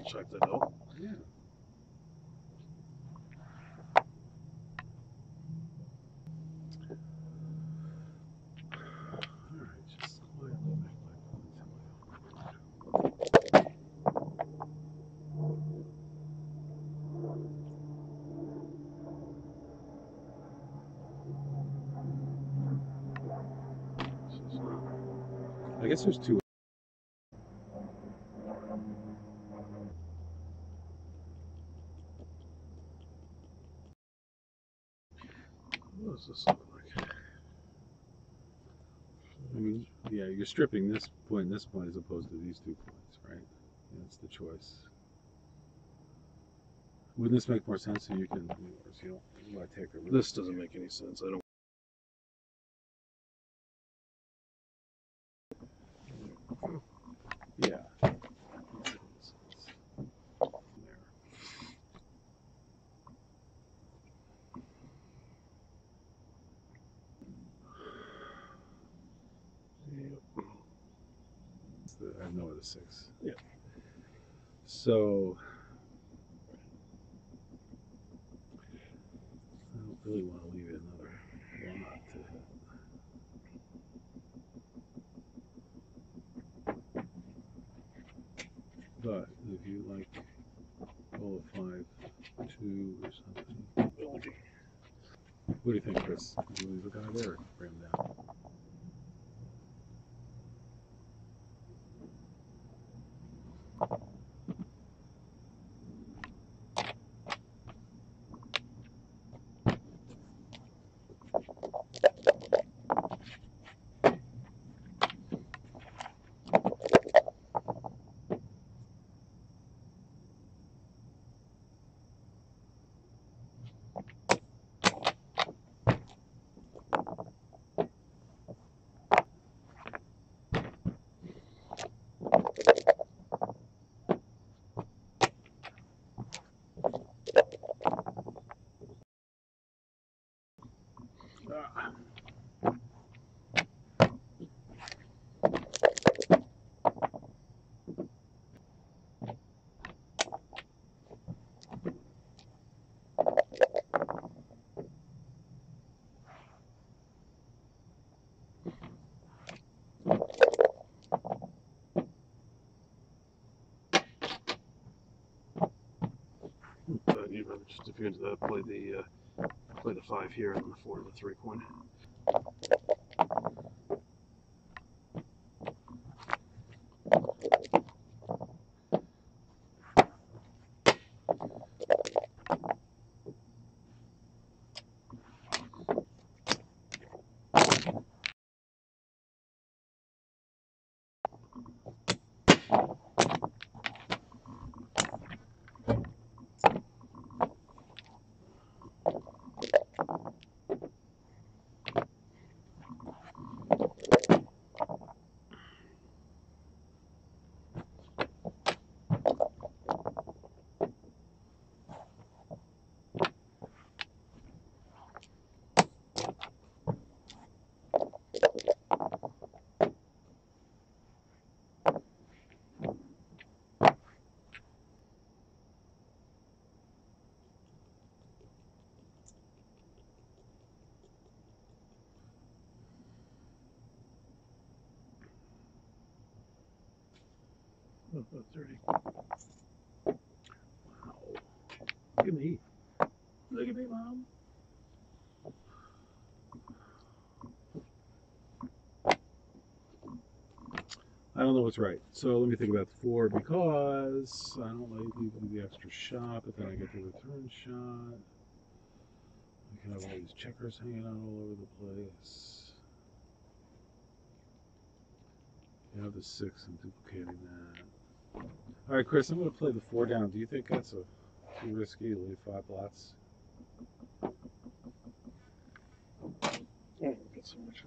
Check that out. Yeah. I guess there's two. What does this look like? I mean, yeah, you're stripping this point and this point as opposed to these 2 points, right? That's the choice. Wouldn't this make more sense if you can, you know, you want to take the risk? This doesn't make any sense. I don't. Yeah. I know it's a 6. Yeah. So I don't really want to leave it another lot to hit. But if you like roll a 5, 2 or something. What do you think, Chris? Do you leave a guy there or bring him down? You'd rather just if you're into that, play the 5 here and then the 4 to the 3 point. Oh, 30. Wow. Look at me. Look at me, Mom. I don't know what's right. So let me think about the 4 because I don't like leaving the extra shot, but then I get the return shot. I can have all these checkers hanging out all over the place. You have the 6 and duplicating that. All right, Chris, I'm going to play the 4 down. Do you think that's too risky to leave 5 lots? Oh, get so much.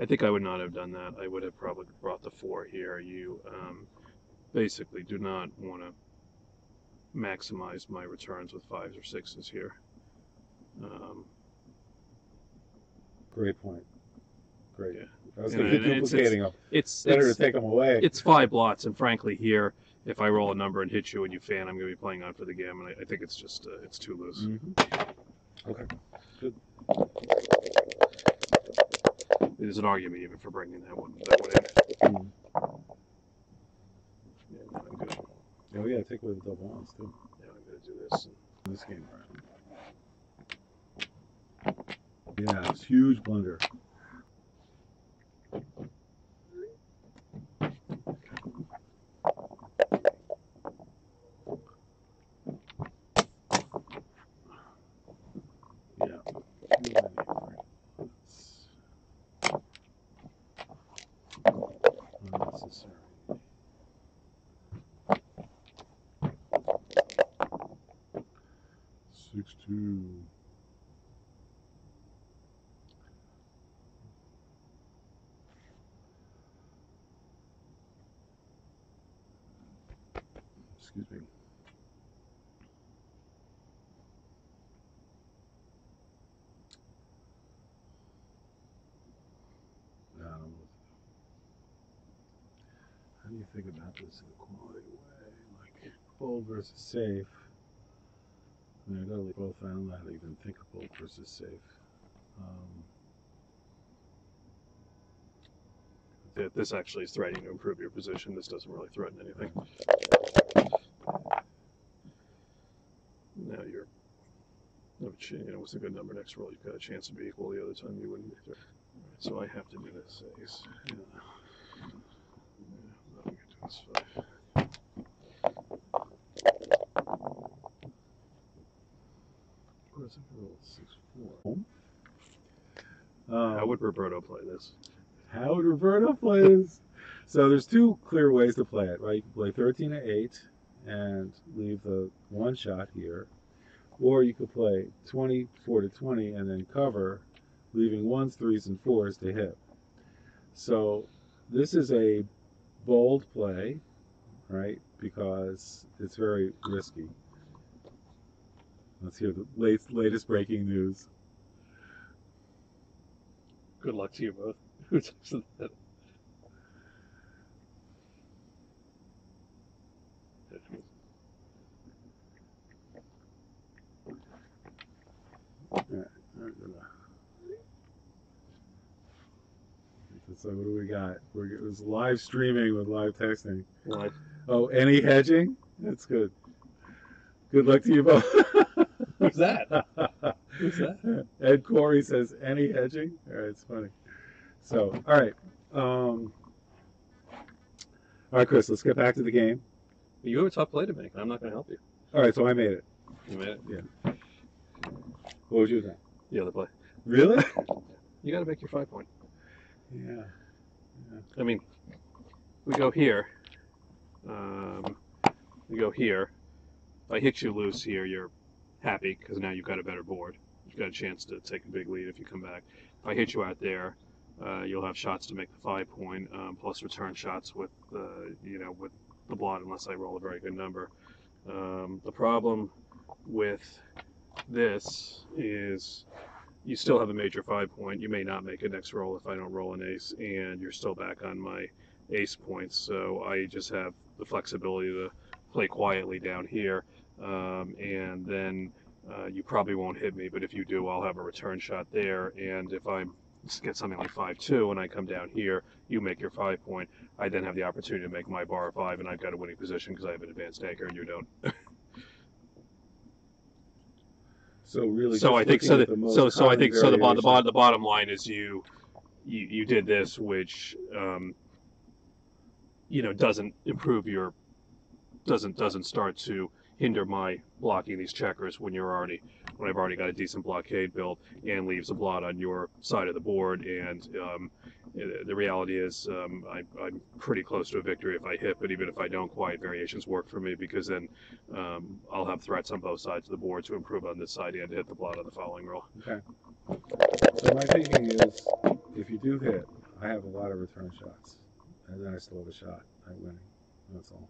I think I would not have done that. I would have probably brought the 4 here. You basically do not want to maximize my returns with 5s or 6s here. Great point. Great. Yeah. I was going to keep duplicating them. It's better to take them away. It's 5 lots, and frankly, here, if I roll a number and hit you and you fan, I'm going to be playing on for the gammon. I think it's just it's too loose. Mm-hmm. Okay. Good. There's an argument even for bringing that one in. Mm. Yeah, I'm good. Oh yeah, take away the double ones too. Yeah, I'm gonna do this. This game around. Yeah, it's huge blunder. Yeah. Unnecessary. 6-2. Excuse me. How do you think about this in a quality way? Like bold versus safe. I mean, I gotta leave both. I don't know how to even think of bold versus safe. This actually is threatening to improve your position. This doesn't really threaten anything. Now you're, what's a good number next roll? You've got a chance to be equal. The other time you wouldn't be there. So I have to do this ace. Yeah. Now we can do this 5. Of course, I can roll 6-4. How would Roberto play this? How would Roberto play this? So there's two clear ways to play it, right? You can play 13-8 and leave the one shot here, or you could play 24-20 and then cover, leaving 1s, 3s, and 4s to hit. So this is a bold play, right? Because it's very risky. Let's hear the latest breaking news. Good luck to you both. Who touched that? So what do we got? It was live streaming with live texting. Live. Oh, any hedging? That's good. Good luck to you both. Who's that? Who's that? Ed Corey says, any hedging? All right, it's funny. So, all right. All right, Chris, let's get back to the game. You have a tough play to make. I'm not going to help you. All right, so I made it. You made it? Yeah. What would you think? The other play. Really? You got to make your 5-point. Yeah. I mean, we go here. We go here. If I hit you loose here, you're happy because now you've got a better board. You've got a chance to take a big lead if you come back. If I hit you out there, you'll have shots to make the 5-point, plus return shots with with the blot unless I roll a very good number. The problem with this is you still have a major 5-point. You may not make a next roll if I don't roll an ace, and you're still back on my ace points. So I just have the flexibility to play quietly down here, and then you probably won't hit me, but if you do, I'll have a return shot there. And if I get something like 5-2 and I come down here, you make your 5-point. I then have the opportunity to make my bar 5, and I've got a winning position because I have an advanced anchor and you don't. So really, so I think so. The bottom line is you did this, which doesn't improve your doesn't start to hinder my blocking these checkers when I've already got a decent blockade built and leaves a blot on your side of the board. And the reality is I'm pretty close to a victory if I hit, but even if I don't, quiet variations work for me because then I'll have threats on both sides of the board to improve on this side and to hit the blot on the following roll. Okay. So my thinking is, if you do hit, I have a lot of return shots, and then I still have a shot at winning. That's all.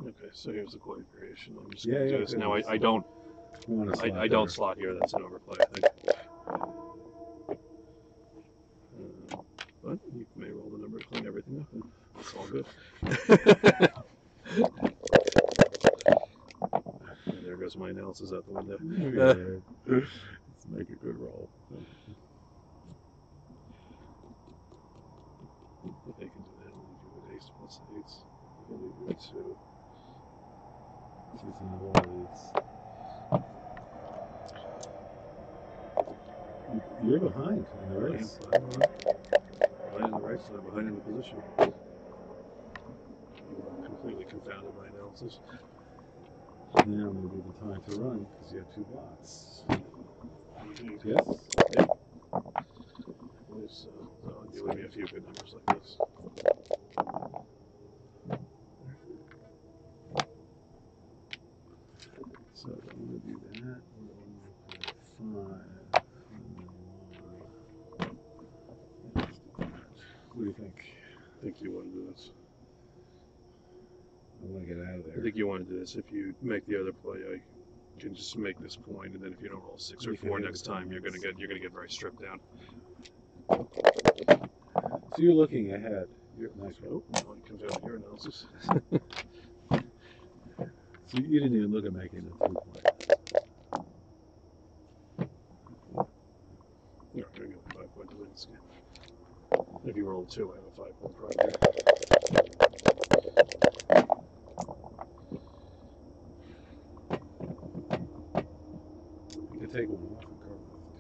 Okay, so here's the quiet variation. I'm just Yeah, going to do yeah, this. good. Now I don't slot here. That's an overplay, I think. But you may roll the number to clean everything up, and it's all good. And there goes my analysis out the window. Let's make a good roll. They can do that. You're behind in the race. I'm behind in the race, and I'm behind in the position. I'm completely confounded by analysis. Now will be the time to run because you have 2 blocks. Yes? Yep. So you give me a few good numbers like this. So I'm going to do that. 5. What do you think? I think you want to do this. I want to get out of I there. think you want to do this. If you make the other play, I can just make this point, and then if you don't roll 6 or 4 next time, you're gonna get very stripped down. So you're looking ahead. Nice roll. Oh, I confounded your analysis. So you didn't even look at making a 2-point. No, I'm gonna go 5-point to win this game. If you roll 2, I have a 5-point priority. You can take one off and cover with 2.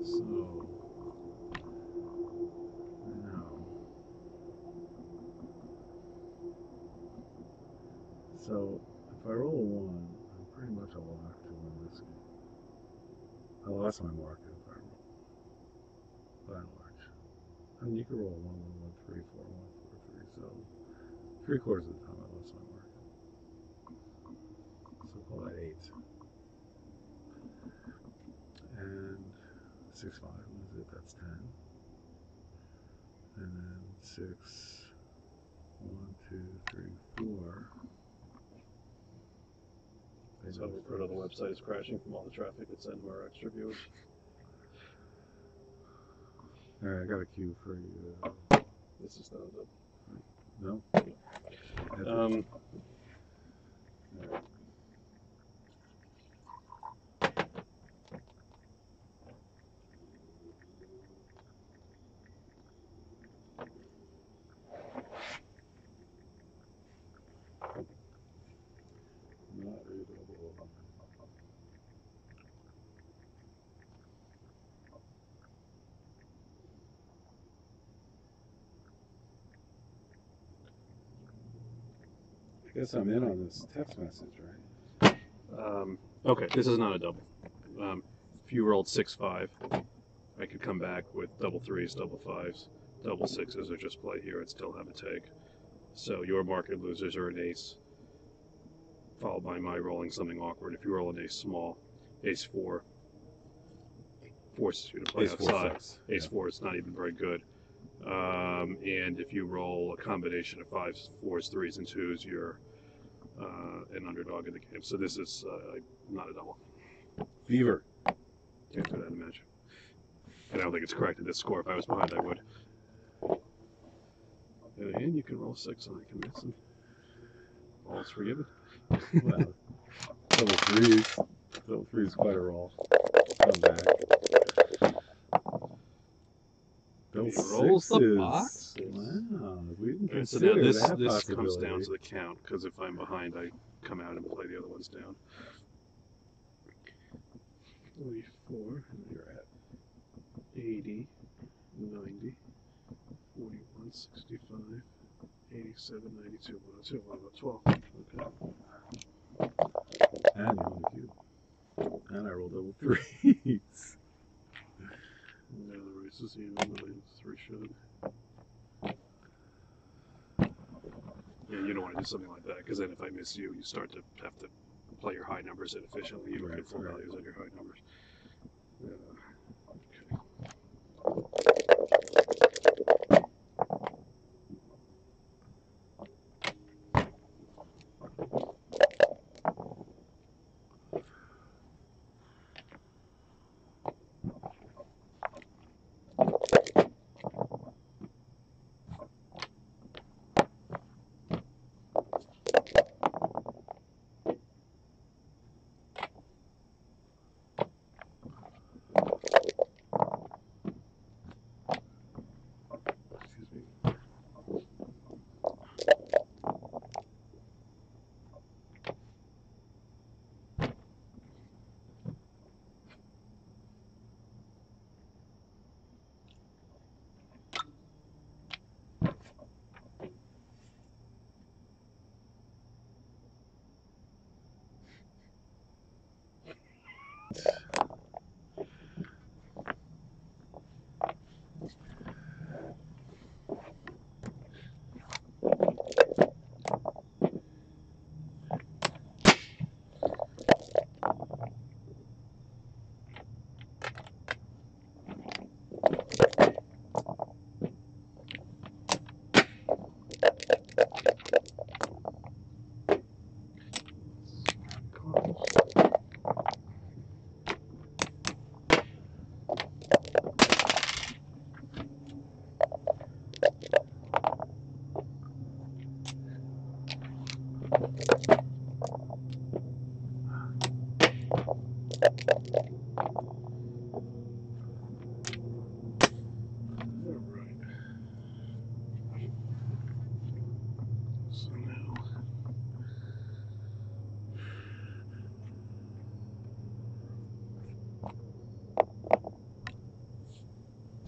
So now. So if I roll a 1, I'm pretty much a lock to win this game. I lost my market if I roll. By and large. I mean, you could roll 1, 1, 1, 3, 4, 1, 4, 3. So 3/4 of the time I lost my market. So call that 8. And 6, 5. What is it? That's 10. And then 6, 1, 2, 3, 4. So we put on the website is crashing from all the traffic it's sent to our extra viewers. All right, I got a cue for you. This is not a No? All right. Not a double. I guess I'm in on this text message, right? Okay, this is not a double. If you rolled 6, 5, I could come back with double 3s, double 5s, double 6s, or just play here and still have a take. So your market losers are an ace, followed by my rolling something awkward. If you roll an ace small, ace 4 forces you to play Ace 4 outside. sucks. Ace Yeah. 4 is not even very good. And if you roll a combination of 5s, 4s, 3s, and 2s, you're an underdog in the game. So this is not a double. Beaver. Can't do that in a match. And I don't think it's correct at this score. If I was behind, I would. And you can roll 6 and I can miss, and all is forgiven. Well, double 3s. Double 3 is quite a roll. Come back. Double He rolls the 6s. box? Wow, we didn't And so consider now this that comes possibility. down to the count, because if I'm behind, I come out and play the other ones down. 44, and you're at 80, 90, 41, 65, 87, 92, 102, 112. Okay. And you only cube. And I rolled double 3s. Now the race is even, minus 3 shot. Yeah, you don't want to do something like that, because then if I miss you, you start to have to play your high numbers inefficiently. You don't get full values on your high numbers. Okay. So now,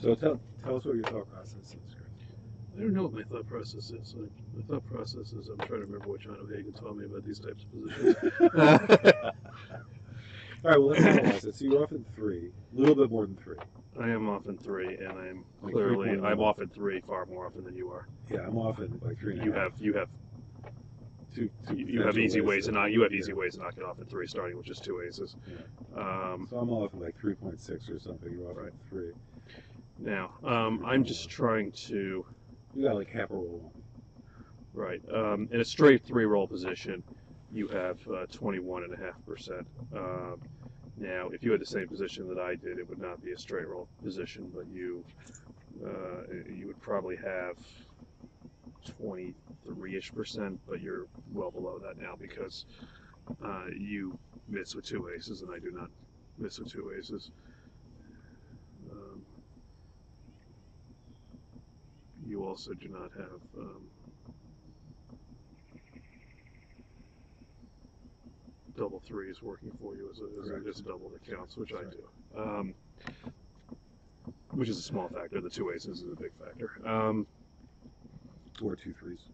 So tell us what your thought process is, Chris. I don't know what my thought process is. My thought process is I'm trying to remember what John O'Hagan taught me about these types of positions. All right, well, let's analyze it. So you're off in 3, a little bit more than 3. I am off in 3, and I'm Like clearly 3.1. I'm off in 3 far more often than you are. Yeah, I'm off in like 3.5. You have two easy potential ways to knock yeah. ways to knock it off at 3, starting with just 2 aces. Yeah. So I'm off at like 3.6 or something. You're off Right. at 3. Now I'm just trying to You got like half a roll. right in a straight 3-roll position. You have 21.5%. Now, if you had the same position that I did, it would not be a straight roll position, but you would probably have 23-ish%, but you're well below that now because you miss with 2 aces, and I do not miss with 2 aces. You also do not have double 3s working for you as a double that counts, which I do. Which is a small factor. The 2 aces is a big factor. Or 2 3s.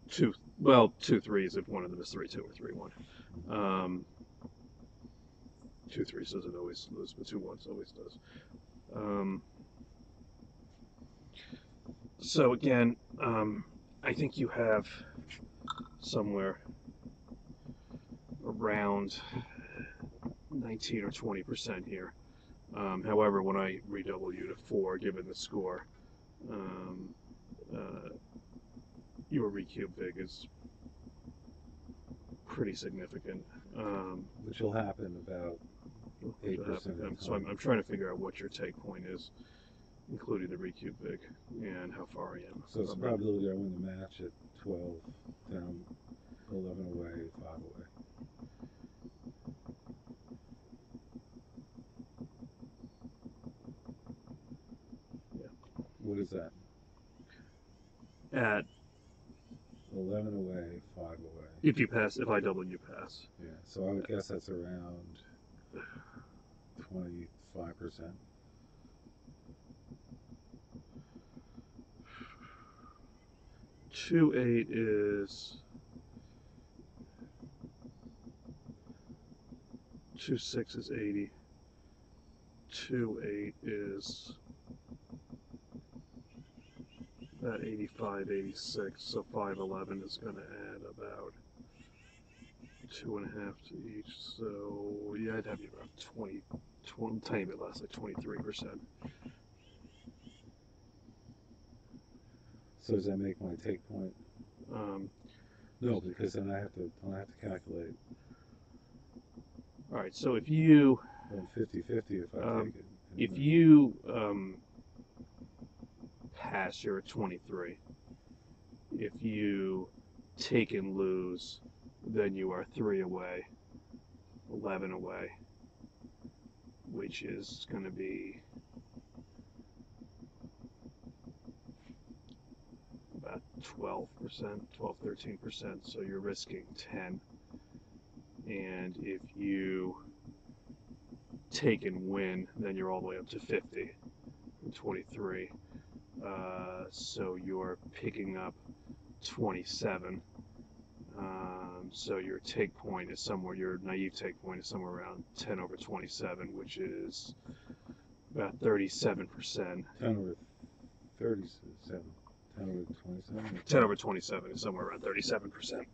2 3s if one of them is 3-2 or 3-1. 2 3s doesn't always lose, but 2 1s always does. So again, I think you have somewhere around 19 or 20% here. However, when I redouble you to 4, given the score, your recube big is pretty significant. Which will happen about 8% of the time. So I'm trying to figure out what your take point is, including the recube big and how far I am. So it's a probability I win the match at 12, down 11 away, 5 away. Yeah. What is that? At 11 away, 5 away. if I double, you pass. Yeah, so I would guess that's around 25%. 2-8 is 2-6 is 80. 2-8 is about 85, 86. So 5-11 is going to add about 2.5 to each. So yeah, I'd have you about 20, tiny bit less, like 23%. So does that make my take point? No, because then I have to calculate. All right, so if you 50-50 if I take it. if you pass, you're at 23. If you take and lose, then you are 3 away, 11 away, which is going to be about 12%, 12, 13%. So you're risking 10. And if you take and win, then you're all the way up to 50, 23. So you're picking up 27. So your take point is somewhere, your naive take point is somewhere around 10 over 27, which is about 37%. 10 over 37. 10 over 27. 10 over 27 is somewhere around 37%.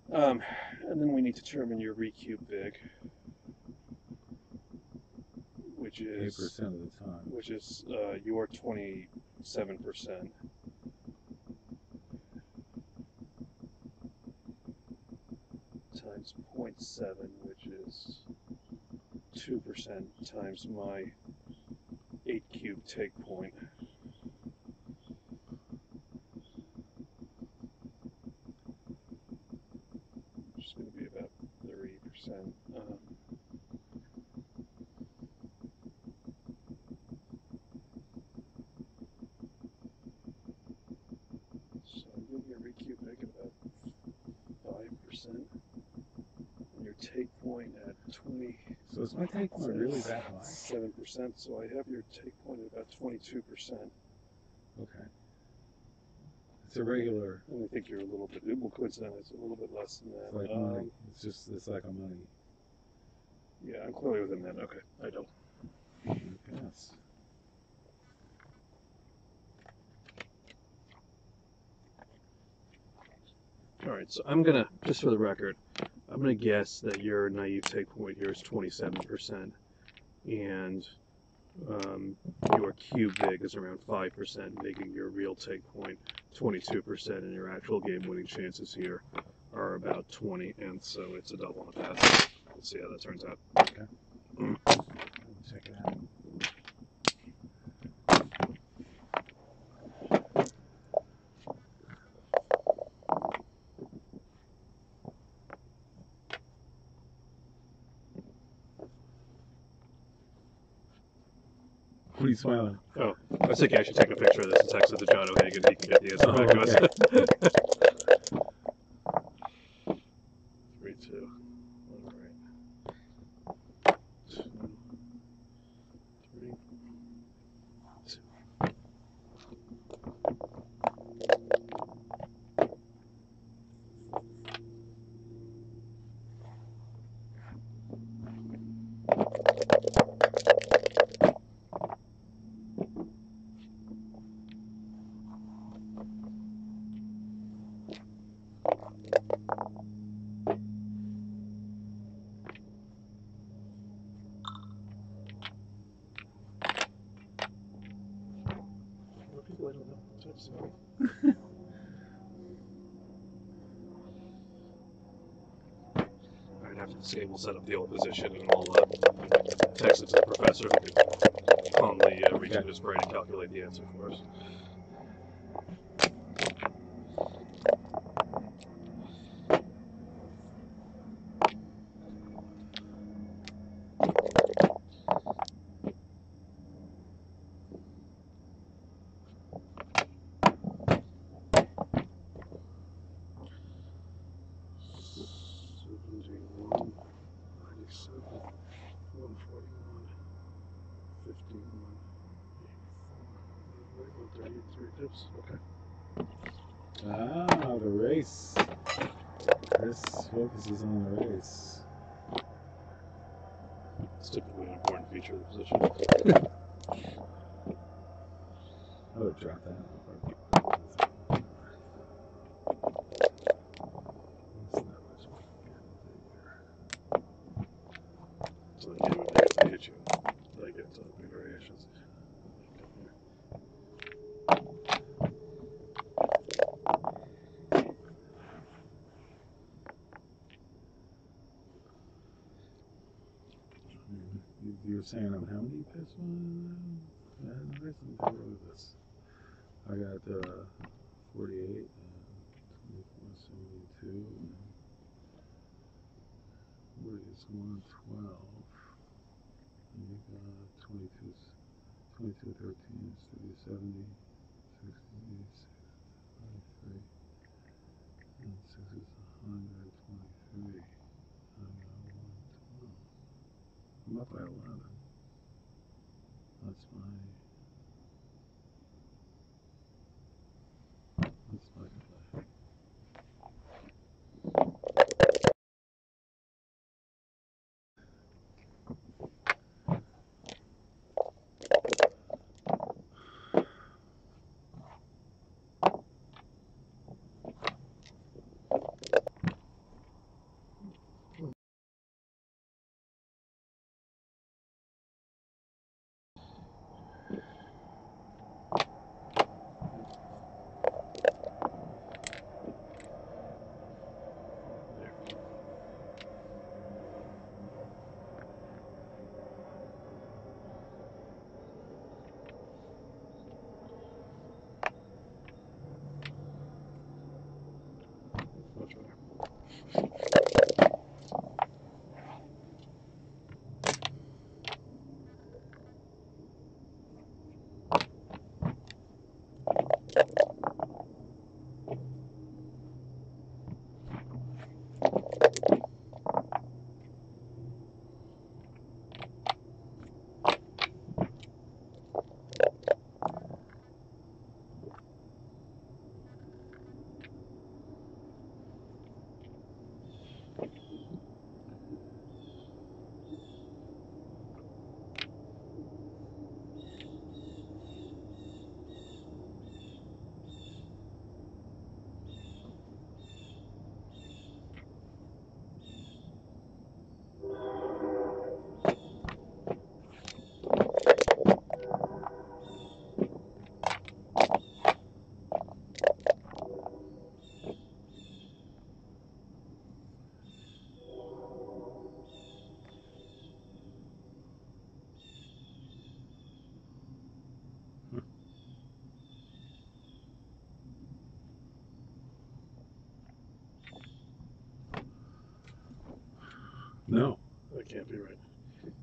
Wow. And then we need to determine your recube big, which is 8% of the time. which is your 27% times 0.7, which is 2% times my 8 cube take point. Which is going to be about 30%. So I'm getting your recube big at about 5%. And your take point at 20. So is my take point really that high? 7%. So I have your take point at about 22%. Okay. It's a regular. And I think you're a little bit, well, coincidentally, it's a little bit less than that. It's like money. It's like a money. Yeah, I'm clearly within that. Okay, I don't. Yes. All right, so I'm gonna, just for the record, I'm gonna guess that your naive take point here is 27%, and your cube big is around 5%, making your real take point 22%, and your actual game winning chances here are about 20, and so it's a double on a pass. Let's see how that turns out. Okay. Check it out. What are you smiling? Oh, I was thinking I should take a picture of this and text it to John O'Hagan. He can get the answer back to us. 3, 2. All right. 2, 3, 2. More people I don't know. It's hard to say. I'd have to disable, set up the old position, and I'll text it to the professor who can calmly reach into his brain and calculate the answer for us. Okay. Ah, the race. This focuses on the race. It's typically an important feature of the position. I would drop that. So I can't hit you. I get variations. You were saying I'm how many pips? Let me this. I got 48 and 24, 72 and 40 is 112. And you got 22, 22, 13, 70, 60, 86, 93, and 6 is 123. I'm up by 11. That's my play. Much better. No. That can't be right.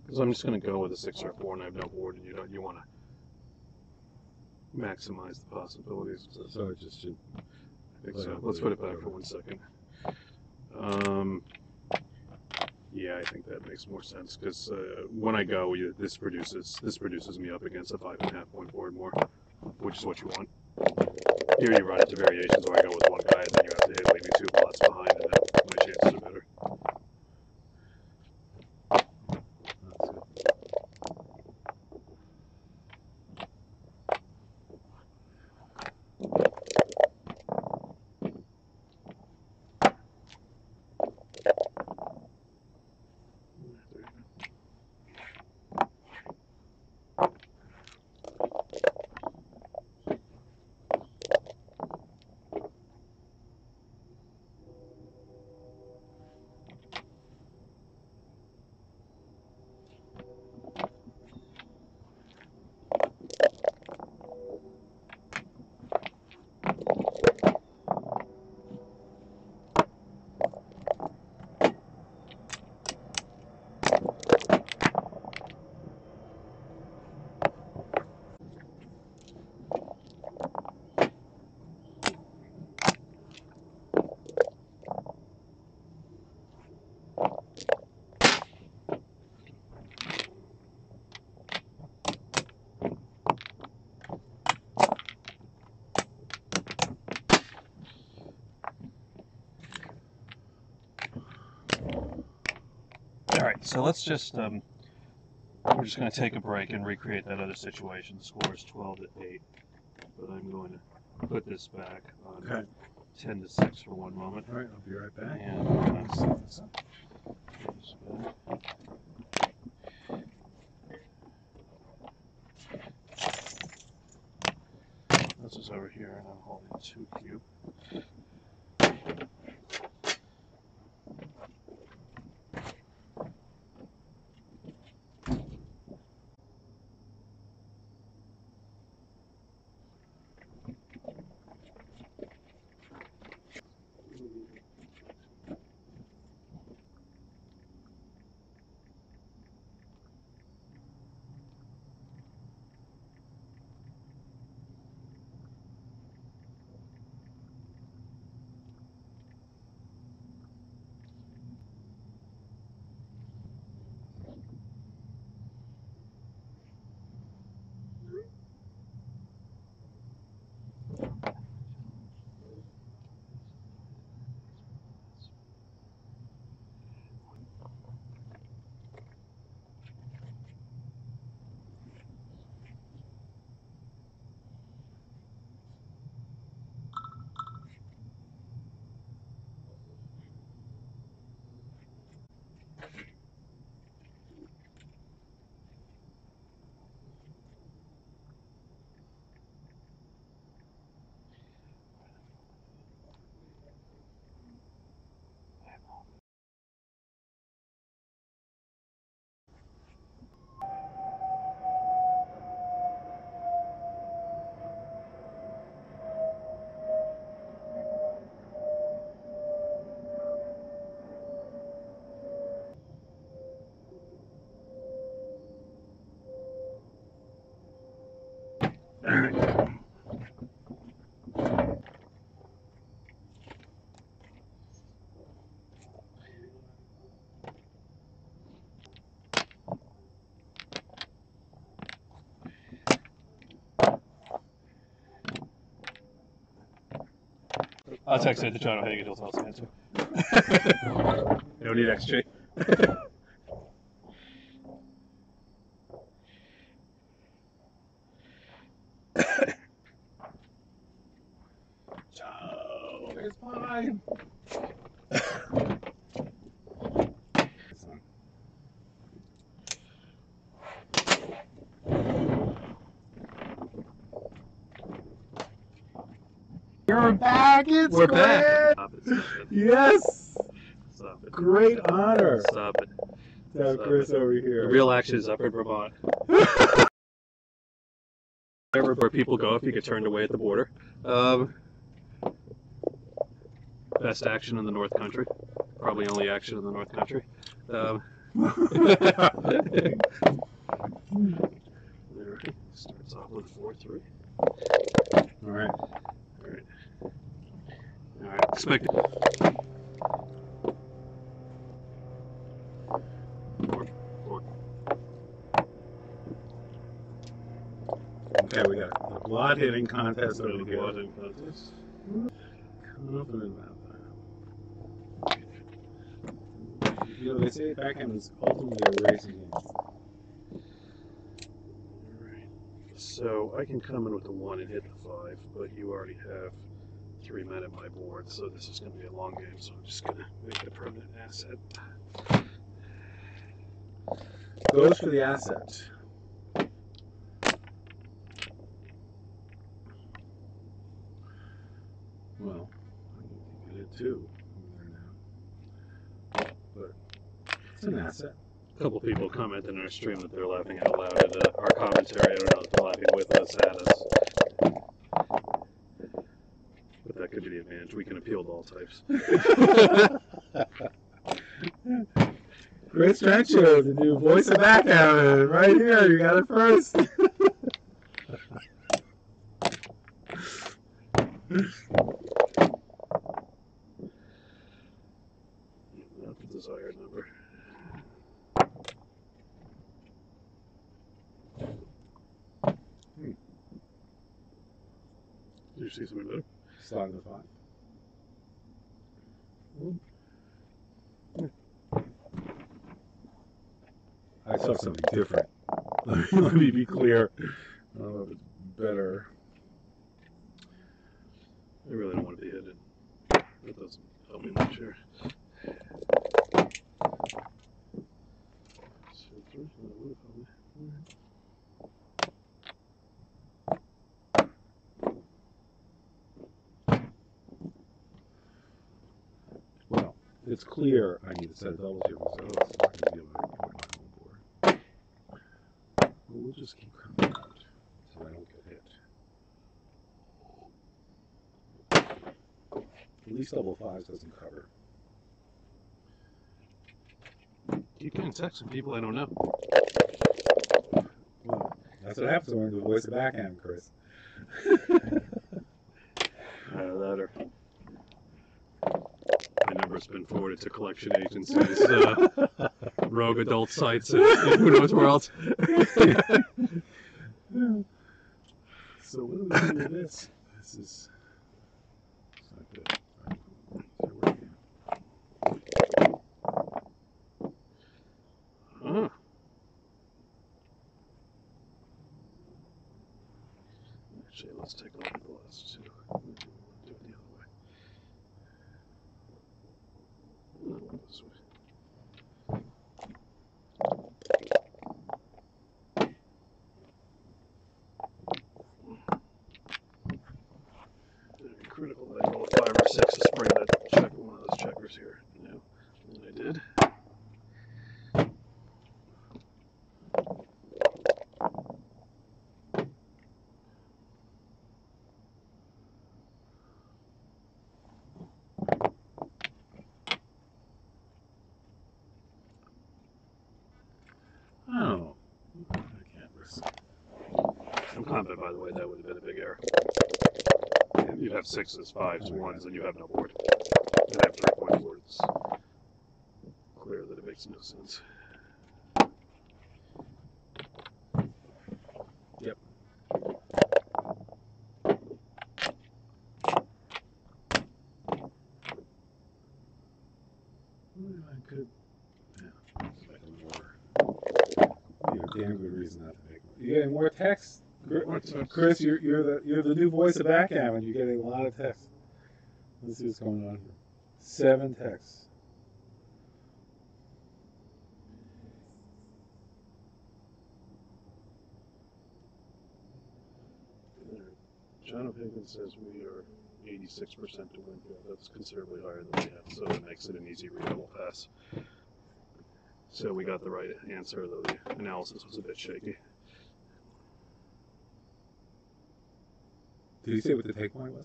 Because I'm just going to go with a 6 or a 4 and I have no board, and you want to maximize the possibilities. So it just should. I think so. Let's put it back for 1 second. Yeah, I think that makes more sense because when I go, this produces me up against a 5.5 point board more, which is what you want. Here you run into variations where I go with one guy and then you have to hit maybe 2 plots behind, and then my chances are better. Alright, so let's just, we're just going to take a break and recreate that other situation. The score is 12-8, but I'm going to put this back on 10-6 for 1 moment. All right, I'll be right back. And set this up. This is over here, and I'm holding 2 cube. All right. I'll text it to John. I think he'll tell us the answer. No need XG. Oh, it's mine. You're back. It's We're Glenn. back. Stop it. Stop it. Yes. Stop it. Great honor Stop it. to have Chris over here. The real action is up in Vermont. Where people go if you get turned away at the border. Best action in the North Country. Probably only action in the North Country. Starts off with 4-3. All right. All right. All right. Expect it. Four. Okay, we got the blot hitting contest over here. Blotting contest. Confident about that. You know, they say backhand is ultimately a racing game. Alright. So I can come in with the 1 and hit the 5, but you already have 3 men at my board, so this is going to be a long game, so I'm just going to make it a permanent asset. Goes for the asset. Well, I think you did too. But it's an asset. A couple people commented in our stream that they're laughing out loud at our commentary. I don't know if they're laughing with us, at us. But that could be the advantage. We can appeal to all types. Chris Trencher, the new voice of backgammon, right here. You got it first. Not the desired number. Did you see something better? Slide the 5. I saw something different. Let me be clear. I don't know if it's better. I really don't want to be hit. That doesn't help me much here. Well, it's clear I need to set a double here, so it's not going to be able to put my home board. But we'll just keep coming out so I don't get hit. At least double 5s doesn't cover. You can text some people I don't know. Well, that's what happens when we're in the voice of backhand, Chris. That or my number's been forwarded to collection agencies, rogue adult sites, and who knows where else. So what do we do with this? This is not good. Huh. Actually, let's take a look at the last two. Do it the other way. No, this way. It'd be critical that I roll a 5 or 6 to spring that check one of those checkers here. No, and I did. Oh, I can't risk. I'm combat, by the way, that would have been a big error. You'd have 6s, 5s, 1s, and you have no board. And I have 3-point board. It's clear that it makes no sense. Yep. I could. Yeah. Just make them more. You have damn good reason not to make them. You getting more text? Chris, you're the new voice of backgammon. You're getting a lot of text. Let's see what's going on here. 7 texts. John O'Hagan says we are 86% to win here. That's considerably higher than we have, so it makes it an easy redouble pass. So we got the right answer, though the analysis was a bit shaky. Did you say what the take point was?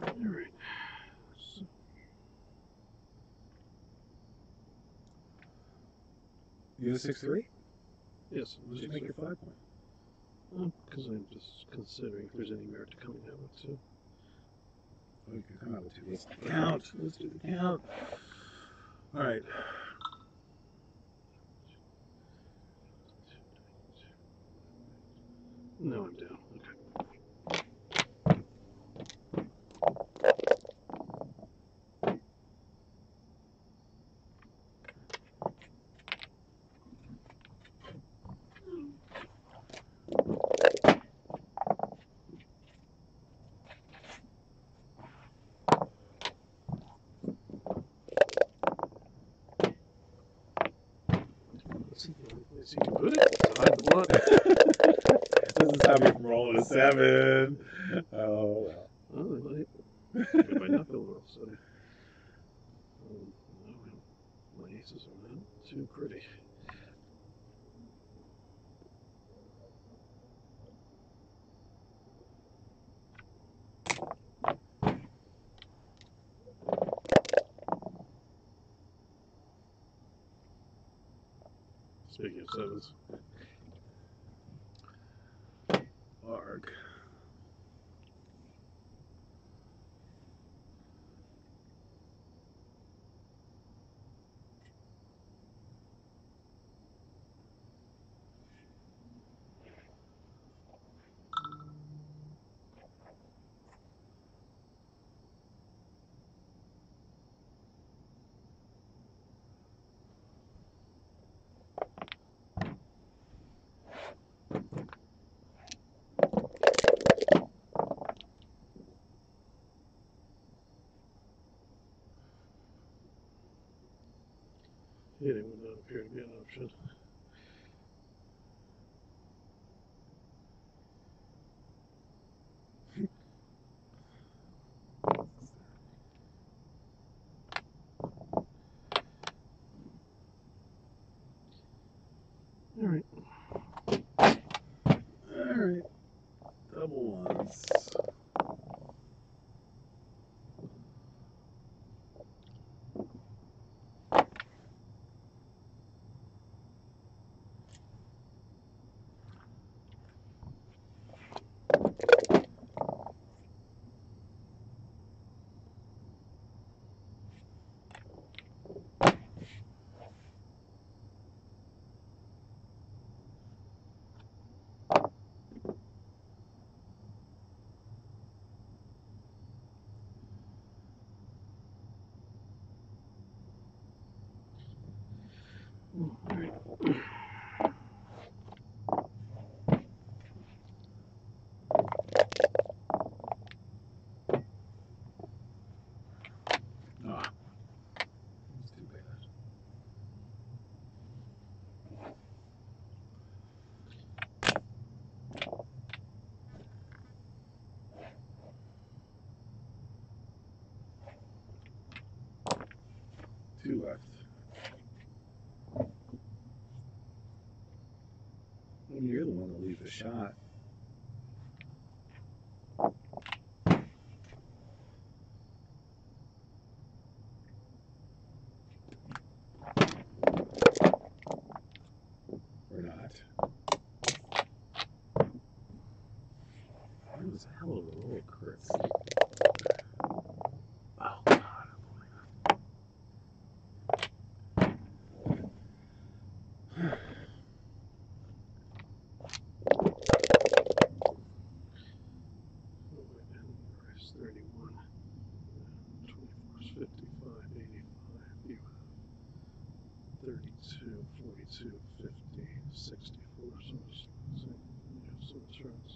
All right. So, You have a 6-3? yes. What did you make your 5 point? Because I'm just considering if there's any merit to coming out with 2. Oh, you can come out with 2. Let's count. Let's do the count. All right. No, I'm down. Okay. Let's see the only place you can put it to hide the blood. This is how you from rolling a 7. Oh, well. Oh, they might. They might not build well, so. No, my aces are not too pretty. Speaking of 7s. Arg. Hitting would not appear to be an option. All right. All right. Double ones. All right. Ah. That's too bad. 2 left. Well, you're the one that leads the shot. Or not. That was a hell of a roll, Chris. Oh, God. It's 31. 24 is 55, 85. You have 32, 42, 50, 64. So it's, so it's runs.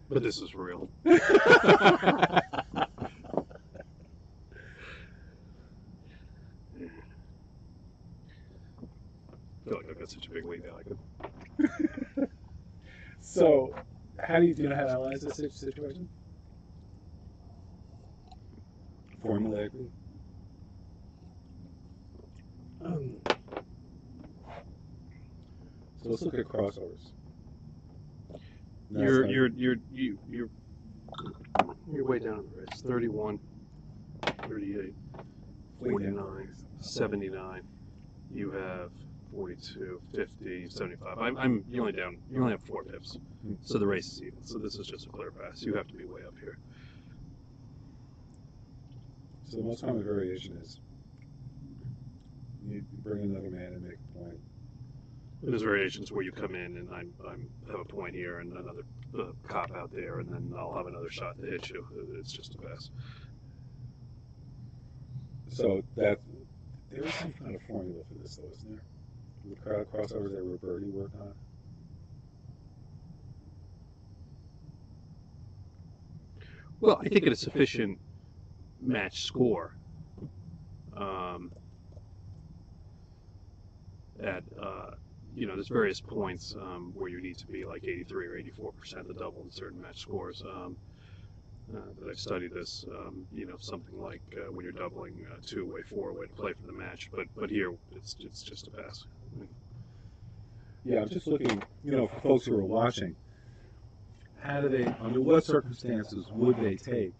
But this is real. I feel like I've got such a big weight now. I could. So, how do you know how to analyze this situation? Formulaically? So let's look at crossovers. You're way down on the wrist. 31, 38, 49, 79. You have 42, 50, 75. You only have 4 pips. So the race is even. So this is just a clear pass. You have to be way up here. So the most common variation is you bring another man and make a point. There's variations where you come in and I have a point here and another cop out there, and then I'll have another shot to hit you. It's just a pass. So that there was some kind of formula for this, though, isn't there? The crowd crossovers that Roberti worked on. Well, I think at a sufficient match score, there's various points where you need to be like 83 or 84% the double in certain match scores. That I've studied this, something like when you're doubling 2-way, 4-way to play for the match. But here it's just a pass. Yeah, I'm just looking, for folks who are watching, under what circumstances would they take?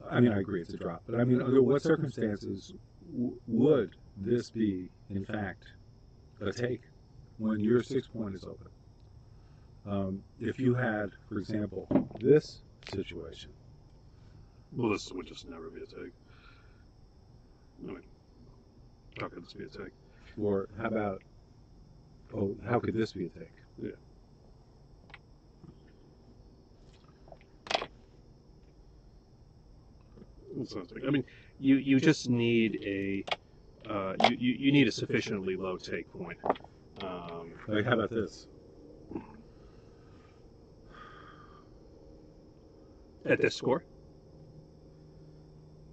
I mean, I agree it's a drop, but I mean, under what circumstances would this be, in fact, a take when your 6-point is open? If you had, for example, this situation. Well, this would just never be a take. I mean, how could this be a take? Or how could this be a take? Yeah. I mean, you just need you need a sufficiently low take point. Like, how about this? At this score?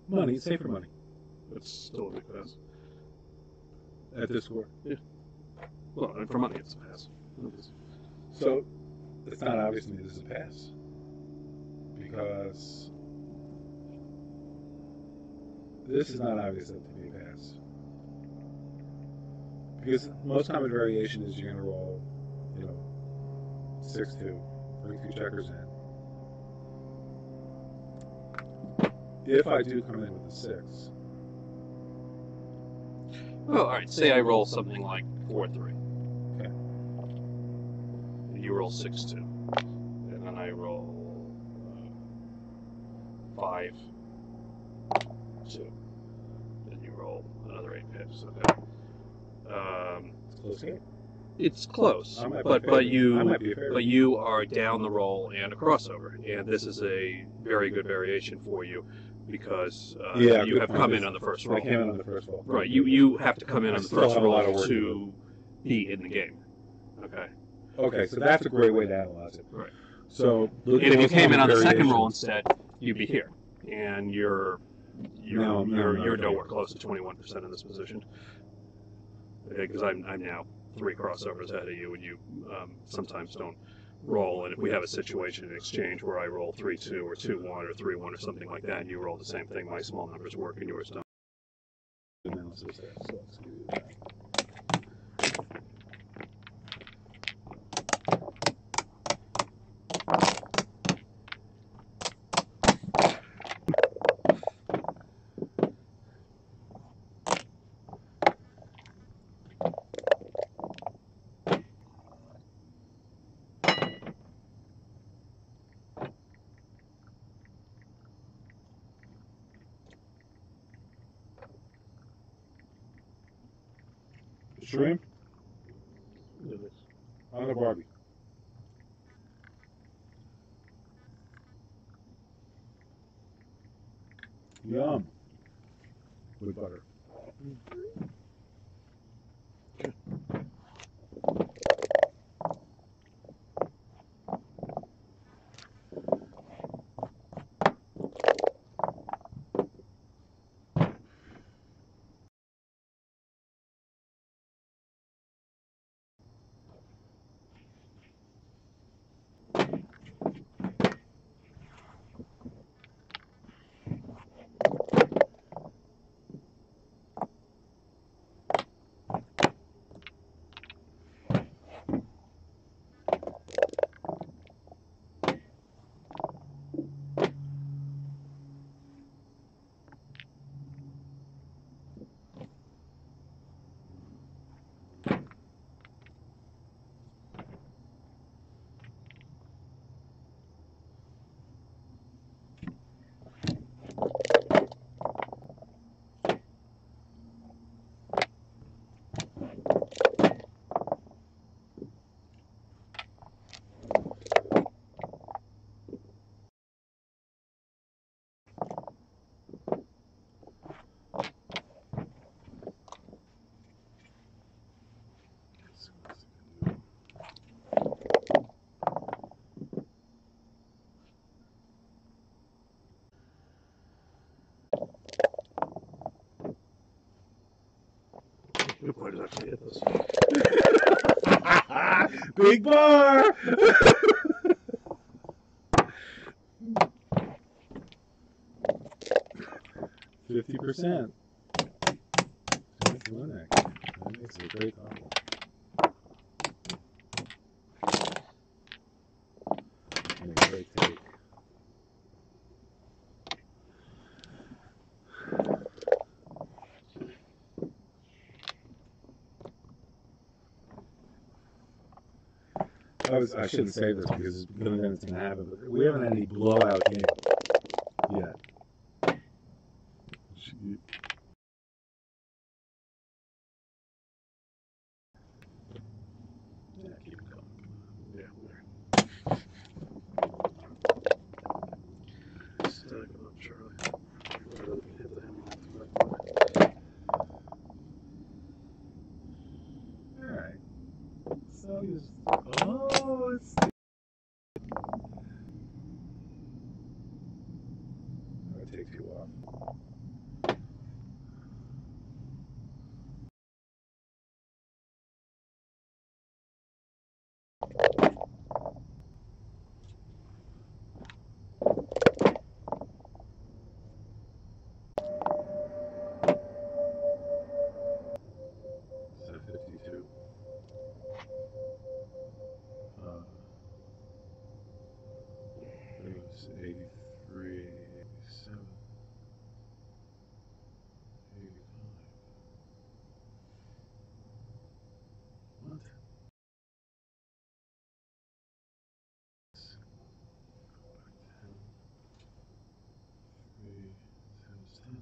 Money, safer money. It's still a big pass. At this score. Yeah. Well, for money, it's a pass. So, it's not obvious to me this is a pass. Because this is not obvious to be a pass. Because most common variation is you're going to roll, 6-2, bring 2 checkers in. If I do come in with a 6. Well, all right. Say I roll something like 4-3. Okay. And you roll 6-2, and then I roll 5-2, and you roll another 8 pips. Okay. It's close game. It's close, but you are down the roll and a crossover, and this is a very good variation for you because you have come in on the first roll. I came in on the first roll. Right, you have to come in on the first roll to be in the game. Okay. Okay, so that's a great way to analyze it. Right. So look And at if you what's came in on the second variations. roll instead, you'd be here, and you're nowhere close to 21% in this position. Because I'm now 3 crossovers ahead of you, and you sometimes don't roll. And if we have a situation in exchange where I roll 3-2 or 2-1 or 3-1 or something like that, and you roll the same thing, my small numbers work and yours don't. Analysis there, so let's give you that. Shrimp on the Barbie. Yum. With butter. Good players actually hit this. Big bar! 50%. That's one action. That makes it a great combo. And a great take. I shouldn't say this because then it's going to happen, but we haven't had any blowout game yet. Yeah, keep it going. Yeah, stack them up, Charlie. Hit the hammer. Alright. So you just, oh, it's. That takes you off. So 52. It was 83, 87, 85. What? Three, times 10.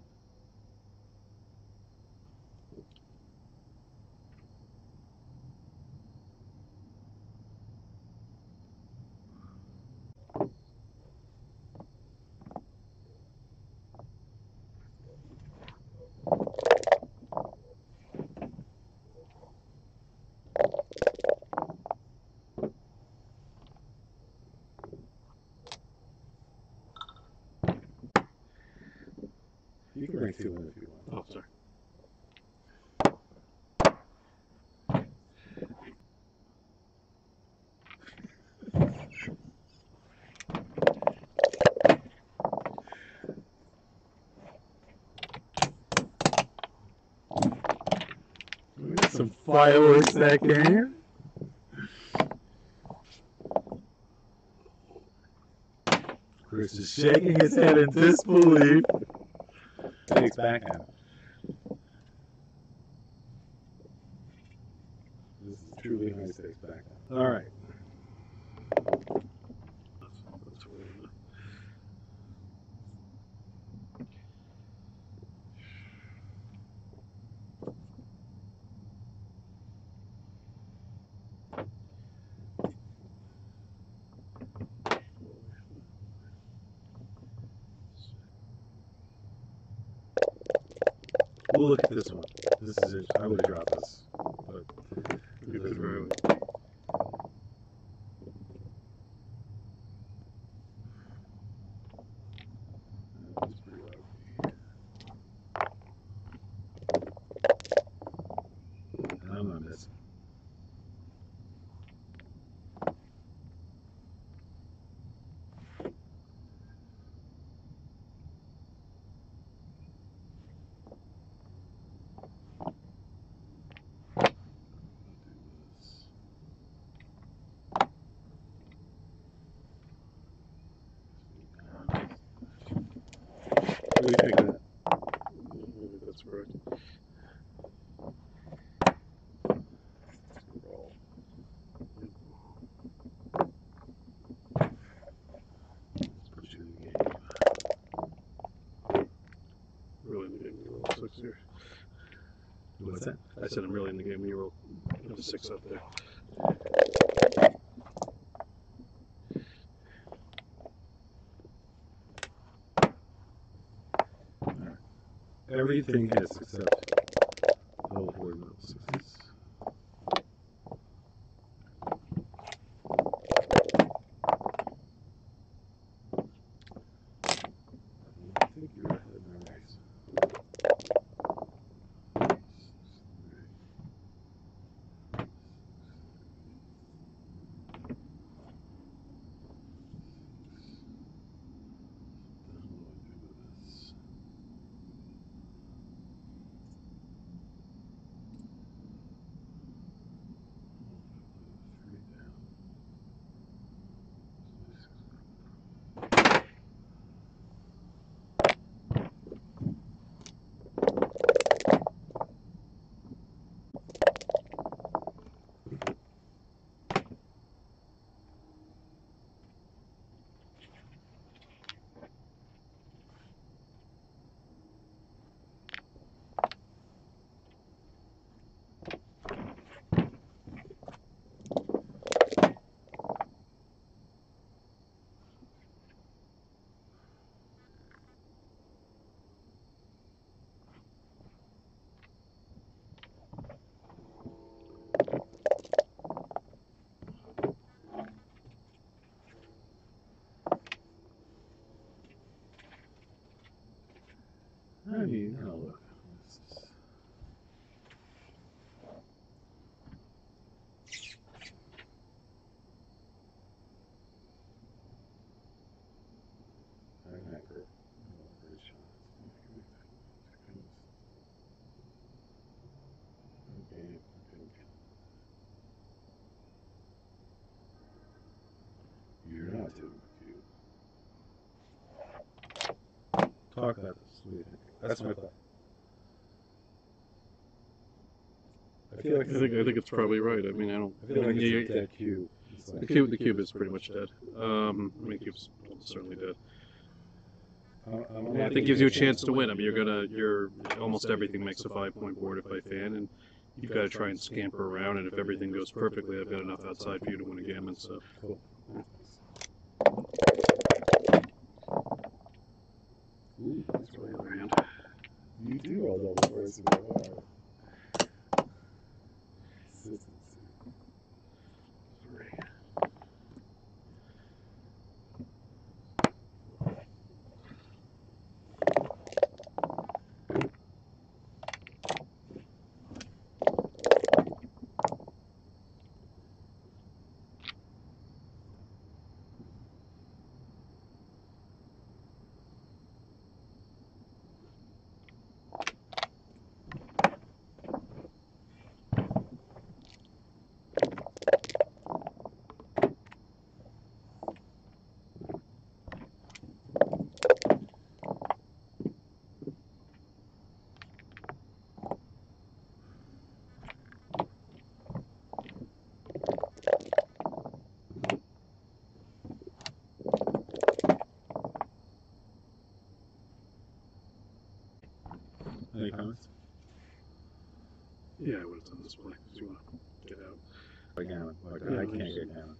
make 2 in if you want. Oh, sorry. Some fireworks that game. Chris is shaking his head in disbelief. Takes backhand. This is truly high stakes backhand. All right. That's really enough. We'll look at this one. This is it. I would have dropped this, but You could very well. That's pretty low. And I'm not missing. What do you think of that? I think that's correct. Roll. Let's put you in the game. Really in the game. You roll 6 here. What's that? I said I'm really in the game. You roll the 6 up there. Everything hits except all 4 middle sixes. I think you're ahead in the race. I mean, now look. You're not doing BBQ. Talk about this. What do you think? That's my thought. I feel like I think it's probably right. I mean, I don't. I feel like you- it's a dead cube. It's the like, cube is pretty much dead. I mean, cube's certainly dead. I'm I think it gives you a chance to win. I mean, you're almost everything makes a 5-point board if I fan, and you've got to try and scamper around. And if everything goes perfectly, I've got enough outside for you to win a gammon. So Cool. Ooh, that's really the other hand. you do all double boards in a row. Consistency. 3. Yeah, I would have done this way because you want to get out. Gammon. Like, Yeah, I can't just- get gammon.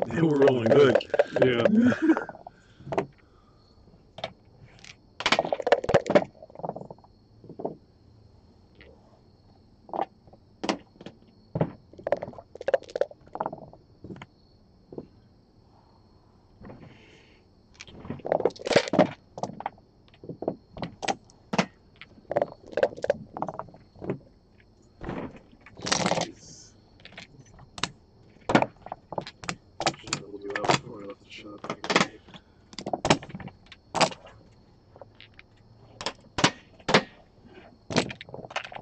They were rolling good. Yeah. Should have you out before I left the shop.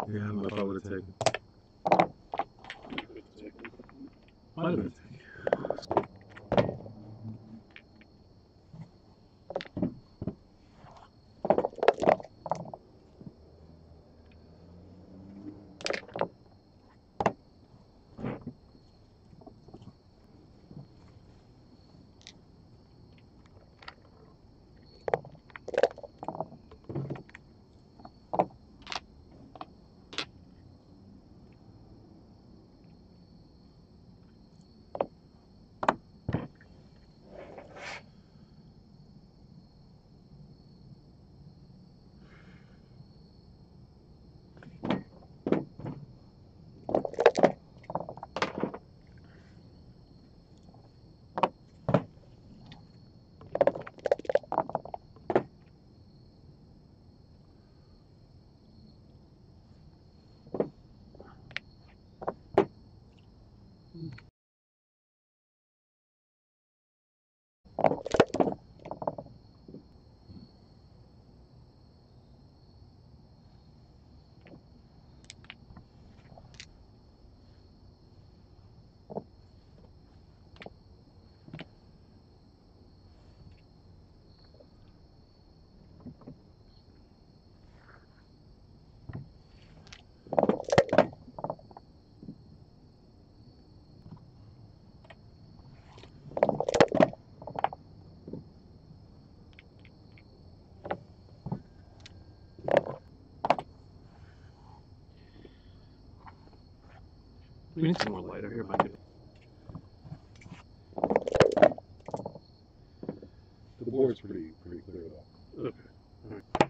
Yeah, I don't know if I would have taken. Might have been taken. We need some more lighter here, Mike. The board's pretty clear though. Okay. Okay.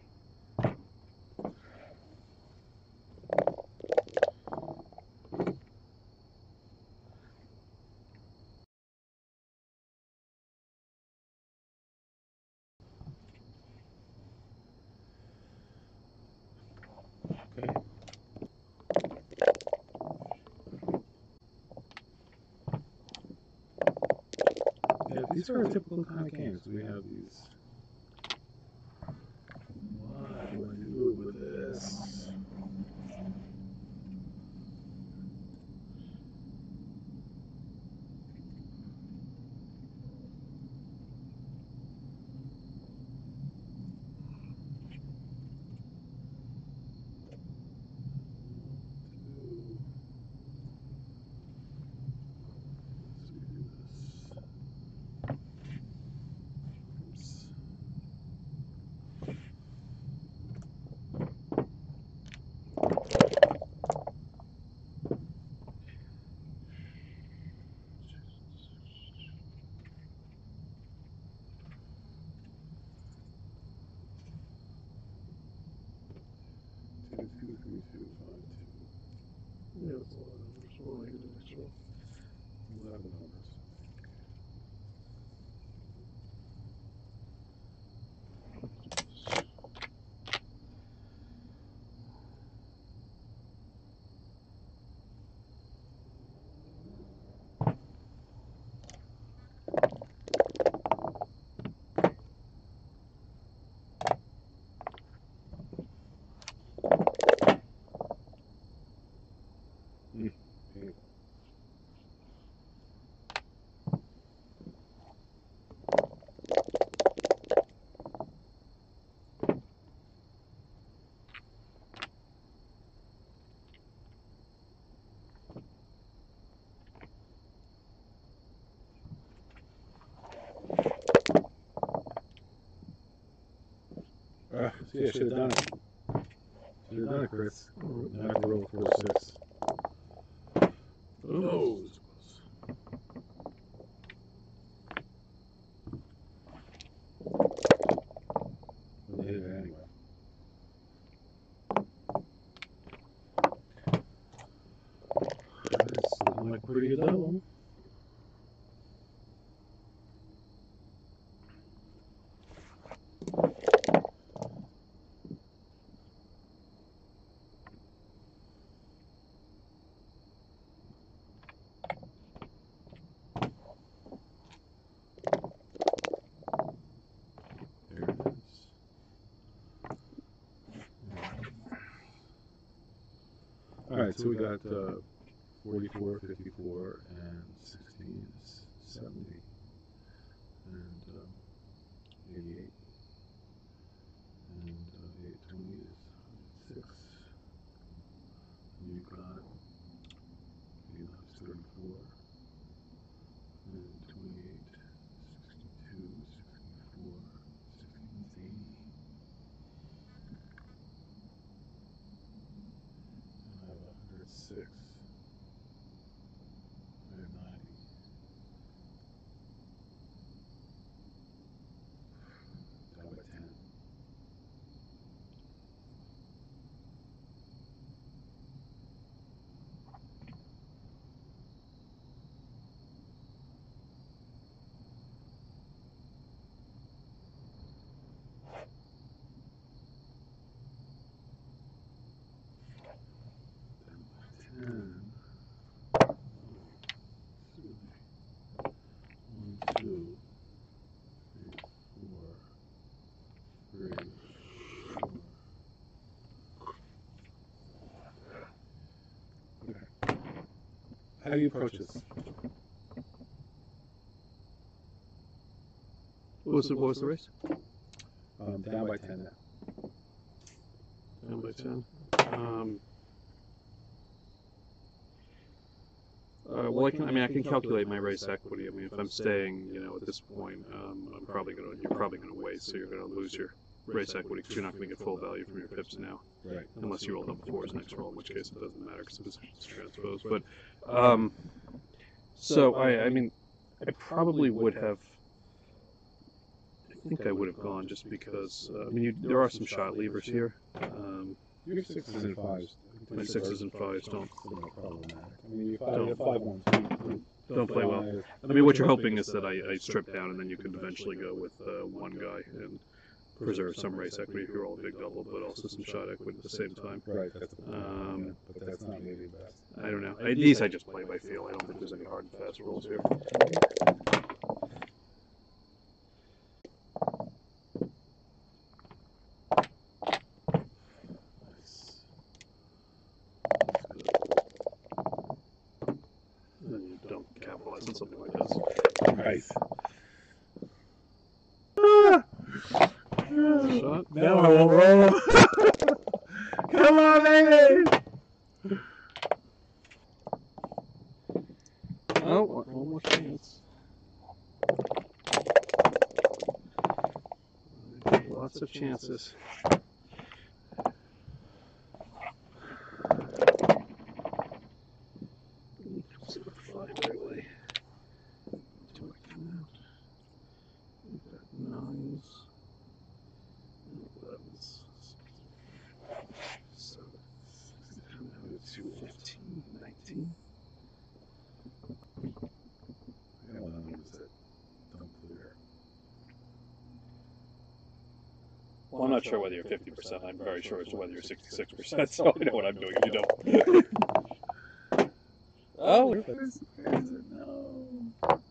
these are typical kind of games. We have these. What do I do with this? Yeah, that's a lot of numbers. We'll make it the next roll. 11 numbers. See, I should have done it. Should have done it, Chris. Now I have to roll 4 6. Oh, this is close. We'll hit it anyway. That's looking like a pretty good double. There it is. All right, so we got 44, 54, and 16 is 70, and 88, and 820 is 6. And you got 89 is 34, and 28, 62, 64, 16 is 80. And I have 106. 190. Down by 10. Down by 10. One, two, three, four, three, four. Okay. How do you approach this? What was the race? Down by 10 now. Down by 10. Well, I can calculate my race equity. I mean, if I'm staying, at this point, you're probably gonna waste, so you're gonna lose your race equity because you're not gonna get full value from your pips now, Right. unless you roll double fours next roll, in which case it doesn't matter because the position's transposed. But, so I mean, I probably would have. I think I would have gone just because. I mean, there are some shot levers here. Your 6s and 5s. My 6s and 5s don't problematic. I mean, your 5 ones don't play well. I mean, what you're hoping is that I strip down and then you could eventually go with one guy and preserve some race equity if you roll a big double, but also some shot equity at the same time. Right, that's the point. But that's not maybe the best. I don't know. These I just play by feel. I don't think there's any hard and fast rules here. something like this. Right. Shot. Now I won't roll. Come on, baby. Oh, one more chance. Lots of chances. Nines, 11s, 7, 2, 15, 19. Well, I'm not sure whether you're 50%. I'm very sure as to whether you're 66%. So I know what I'm doing. You don't. Oh, No.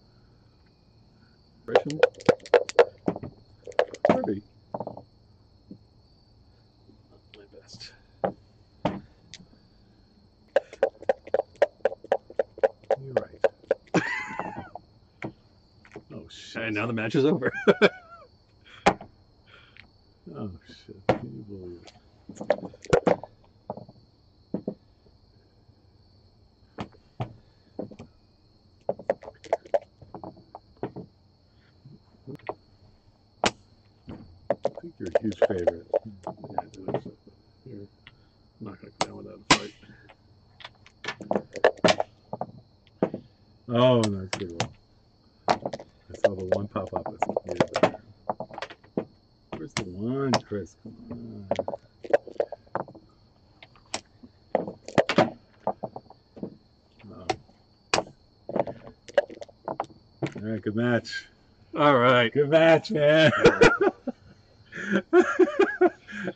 Kirby. my best. You're right. Oh shit. And now the match is over. Oh shit. Can you believe it? I think you're a huge favorite. Yeah, I do. So you're not going to come down without a fight. Oh, nice good roll. I saw the one pop up. That's needed there. Where's the one, Chris? Come on. Oh. All right, good match. All right. Good match, man.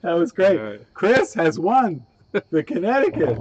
That was great. All right. Chris has won the Connecticut.